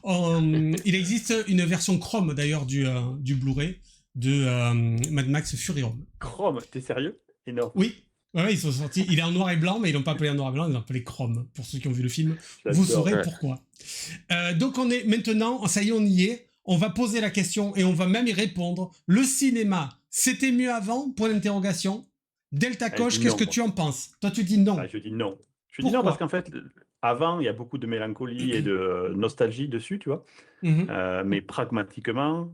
Il existe une version Chrome, d'ailleurs, du Blu-ray de Mad Max Fury Road. Chrome, t'es sérieux? Énorme. Oui, ils sont sortis. Il est en noir et blanc, mais ils l'ont pas appelé en noir et blanc, ils l'ont appelé Chrome. Pour ceux qui ont vu le film, vous saurez pourquoi. Donc on est maintenant, ça y est, on y est. On va poser la question et on va même y répondre. Le cinéma, c'était mieux avant? Point d'interrogation. Delta Coche, qu'est-ce que tu en penses? Toi, tu dis non. Je dis non. Je dis non parce qu'en fait, avant, il y a beaucoup de mélancolie et de nostalgie dessus, tu vois. Mais pragmatiquement,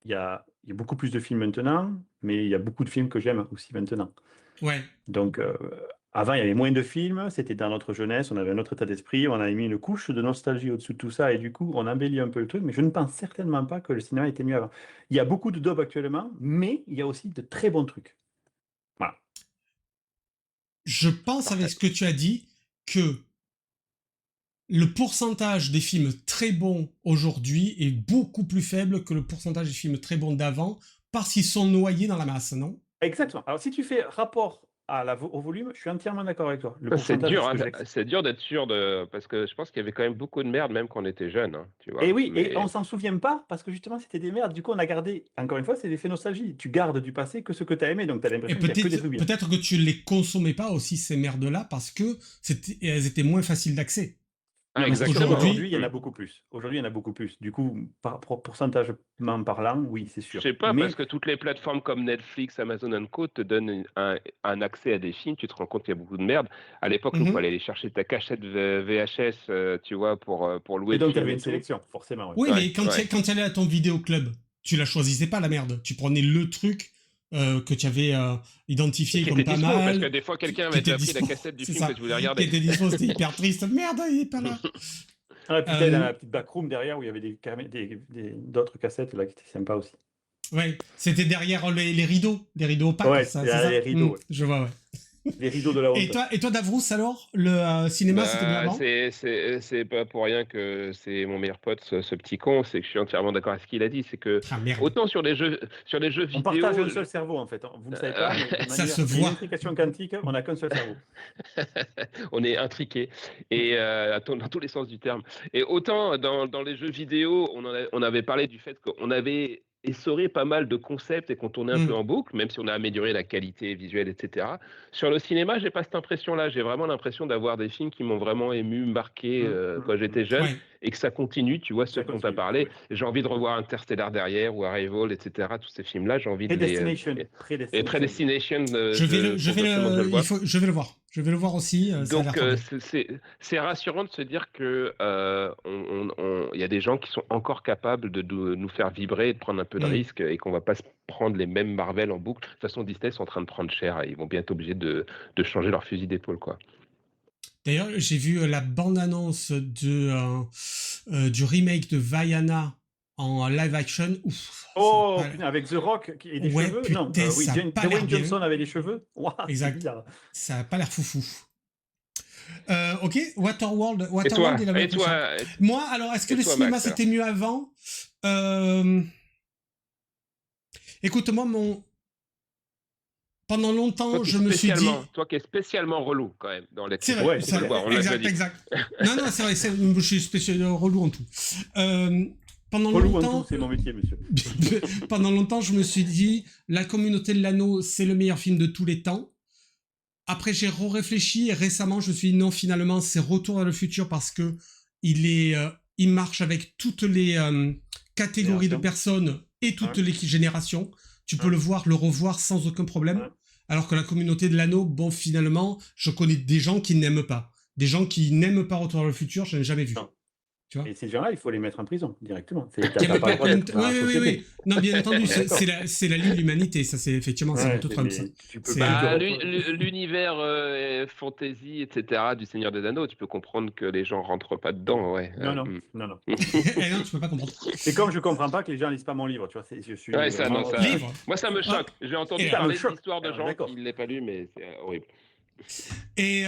il y a beaucoup plus de films maintenant, mais il y a beaucoup de films que j'aime aussi maintenant. Ouais. Donc, Avant, il y avait moins de films, c'était dans notre jeunesse, on avait un autre état d'esprit, on avait mis une couche de nostalgie au-dessus de tout ça, et du coup, on embellit un peu le truc, mais je ne pense certainement pas que le cinéma était mieux avant. Il y a beaucoup de daubes actuellement, mais il y a aussi de très bons trucs. Voilà. Je pense, avec ce que tu as dit, que le pourcentage des films très bons aujourd'hui est beaucoup plus faible que le pourcentage des films très bons d'avant, parce qu'ils sont noyés dans la masse, non? Exactement. Alors, si tu fais rapport au volume, je suis entièrement d'accord avec toi. Le C'est pourcentage, dur, est-ce hein, que je c'est dur d'être sûr de. Parce que je pense qu'il y avait quand même beaucoup de merde, même quand on était jeune, hein, tu vois. Et oui, et on Mais s'en souvient pas parce que justement c'était des merdes. Du coup, on a gardé, encore une fois, c'est l'effet nostalgie. Tu gardes du passé que ce que tu as aimé, donc tu as Et l'impression qu'il n'y a que des trucs bien. peut-être que tu les consommais pas aussi, ces merdes-là, parce que elles étaient moins faciles d'accès. Non, mais c'est sûr exactement. qu'aujourd'hui, il y en a beaucoup plus. Aujourd'hui, il y en a beaucoup plus. Du coup, pourcentagement parlant, oui, c'est Je sûr. sais pas, Mais parce que toutes les plateformes comme Netflix, Amazon Co. te donnent un accès à des films, tu te rends compte qu'il y a beaucoup de merde. À l'époque, il Mhm. fallait aller chercher ta cachette VHS, tu vois, pour louer et le donc tu film avais et une tout. sélection, forcément. Ouais. Oui, Ouais, mais quand ouais. tu allais à ton vidéoclub, tu la choisissais pas, la merde. Tu prenais le truc que tu avais identifié Qui comme était pas dispo, parce que mal, des fois, quelqu'un qui avait était déjà pris la dispo. cassette du C'est film que ça. tu voulais Qui regarder. était dispo, c'était hyper triste. Merde, il est pas là. Ah, et puis tu as Euh, la petite backroom derrière où il y avait d'autres cassettes là qui étaient sympas aussi. ouais, c'était derrière les rideaux opaques, Ouais, ça, c'est derrière ça. les rideaux, ouais. Je vois, ouais. Les rideaux de la honte. Et toi, Davrous, alors, le cinéma, c'était mieux Bah, avant? c'est pas pour rien que c'est mon meilleur pote, ce petit con. C'est que je suis entièrement d'accord avec ce qu'il a dit. C'est que Ah merde, autant sur les jeux On partage vidéo, un seul cerveau en fait. Vous ne le savez euh, pas, mais de ça se manière, il y a une voit. intrication quantique, on n'a qu'un seul cerveau. on est intriqué et dans tous les sens du terme. Et autant dans les jeux vidéo, on avait parlé du fait qu'on avait essoré pas mal de concepts et qu'on tournait un peu Hmm. en boucle, même si on a amélioré la qualité visuelle, etc. Sur le cinéma, j'ai pas cette impression-là. J'ai vraiment l'impression d'avoir des films qui m'ont vraiment ému, marqué quand j'étais jeune Ouais. et que ça continue. Tu vois, Ça ceux dont tu as continue. parlé. Oui. J'ai envie de revoir Interstellar derrière ou Arrival, etc. Tous ces films-là, j'ai envie de les. Predestination. Et Predestination. Predestination, Je vais faut absolument que je le vois. je vais le voir. Je vais le voir aussi. Ça a l'air Donc, très bien. c'est rassurant de se dire que il y a des gens qui sont encore capables de nous faire vibrer, de prendre un peu de Hmm. risque et qu'on va pas se prendre les mêmes Marvel en boucle. De toute façon, Disney sont en train de prendre cher et ils vont bien être obligés de changer leur fusil d'épaule, quoi. D'ailleurs, j'ai vu la bande-annonce du remake de Vaiana en live action. Ouf, Oh, putain, avec The Rock et des ouais, cheveux? Non, putain, oui, ça a pas l'air Dwayne bien. Johnson avait des cheveux? Waouh, c'est Exact. bizarre. Ça a pas l'air foufou. Ok, Waterworld Et toi, il avait et plus cher. toi, Moi, alors, est-ce que et le toi, cinéma Max, alors c'était mieux avant Écoute-moi, pendant longtemps, je me suis dit. Toi qui es spécialement relou quand même dans les C'est trucs. vrai, Ouais, Il c'est faut le clair. voir, on l'a déjà exact, dit. exact. Non, c'est vrai, je suis spécial relou en tout. Pendant Relou en longtemps, tout, c'est mon métier, monsieur. pendant longtemps, je me suis dit, La Communauté de l'Anneau, c'est le meilleur film de tous les temps. Après, j'ai réfléchi et récemment, je me suis dit non, finalement, c'est Retour vers le futur parce que il marche avec toutes les catégories de personnes et toutes les générations. Tu peux le voir, le revoir sans aucun problème. Alors que La Communauté de l'Anneau, bon, finalement, je connais des gens qui n'aiment pas. Des gens qui n'aiment pas Retour vers le futur, je n'ai jamais vu. Non. Tu vois. Et ces gens-là, il faut les mettre en prison directement. Qui aiment pas oui. Non, bien entendu, D'accord. c'est la ligne de l'humanité. Ça, c'est effectivement, c'est Ouais, notre Trump, ça. tu peux C'est, pas L'univers fantasy, etc. du Seigneur des Anneaux, tu peux comprendre que les gens rentrent pas dedans, ouais. Non. non, tu peux pas comprendre. C'est comme je comprends pas que les gens lisent pas mon livre, tu vois. Je suis Ouais, ça, non, ça. Livre. Moi, ça me choque. J'ai entendu Et parler choque. d'histoires de gens D'accord. qui ne l'aient pas lu, mais c'est horrible. Et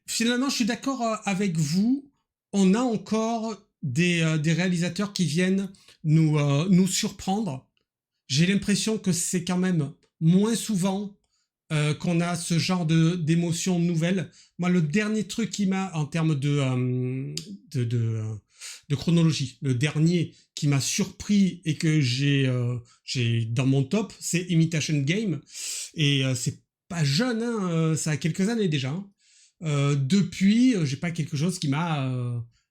finalement, je suis d'accord avec vous. On a encore des réalisateurs qui viennent nous surprendre. J'ai l'impression que c'est quand même moins souvent qu'on a ce genre d'émotions nouvelles. Moi, le dernier truc qui m'a, en termes de chronologie, le dernier qui m'a surpris et que j'ai dans mon top, c'est Imitation Game. Et c'est pas jeune, hein, ça a quelques années déjà. Hein. Depuis, j'ai pas quelque chose qui m'a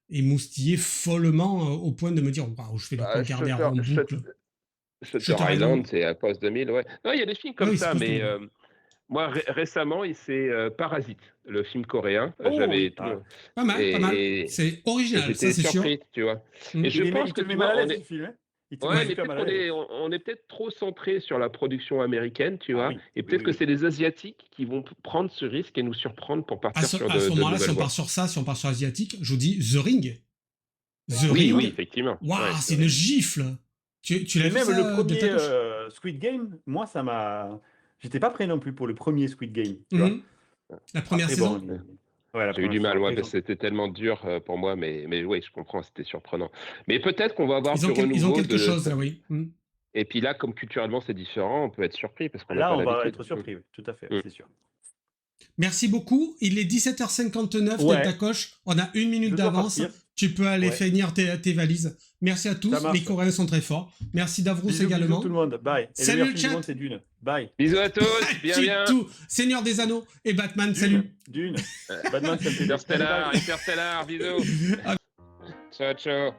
émoustillé follement au point de me dire waouh, je vais le regarder en boucle. Shutter Island, c'est post-2000, ouais. Non, il y a des films comme ça, mais moi, récemment, c'est Parasite, le film coréen. J'avais pas mal. C'est original, ça, c'est sûr. surpris, tu vois. Et je pense que tu mets mal à l'aise, ce film, hein. Ouais, mais peut-être on est peut-être trop centré sur la production américaine, tu vois, et peut-être que c'est les Asiatiques qui vont prendre ce risque et nous surprendre pour partir sur de À ce moment-là, si on voies. part sur ça, si on part sur asiatique, je vous dis The Ring. Oui, effectivement. Waouh, ouais, c'est une gifle. Tu l'as vu même ça, le premier Squid Game, moi, ça m'a... J'étais pas prêt non plus pour le premier Squid Game, tu vois. La première saison. J'ai eu du mal, parce que c'était tellement dur pour moi, mais oui, je comprends, c'était surprenant. Mais peut-être qu'on va avoir ils ont quelque chose, là, oui. Et puis là, comme culturellement c'est différent, on peut être surpris parce qu'on n'a pas l'habitude. Là, on va l'habitude. être surpris, tout à fait, c'est sûr. Merci beaucoup. Il est 17h59, Delta Coche. On a 1 minute d'avance. Tu peux aller finir tes valises. Merci à tous. Les Coréens sont très forts. Merci Davrous également. Bisous tout le monde. Bye. Salut le chat. C'est Dune. Bye. Bisous à tous. Bien. Tout. Seigneur des Anneaux et Batman. Salut. Dune. Batman, ça me fait Interstellar. Bisous. Ciao.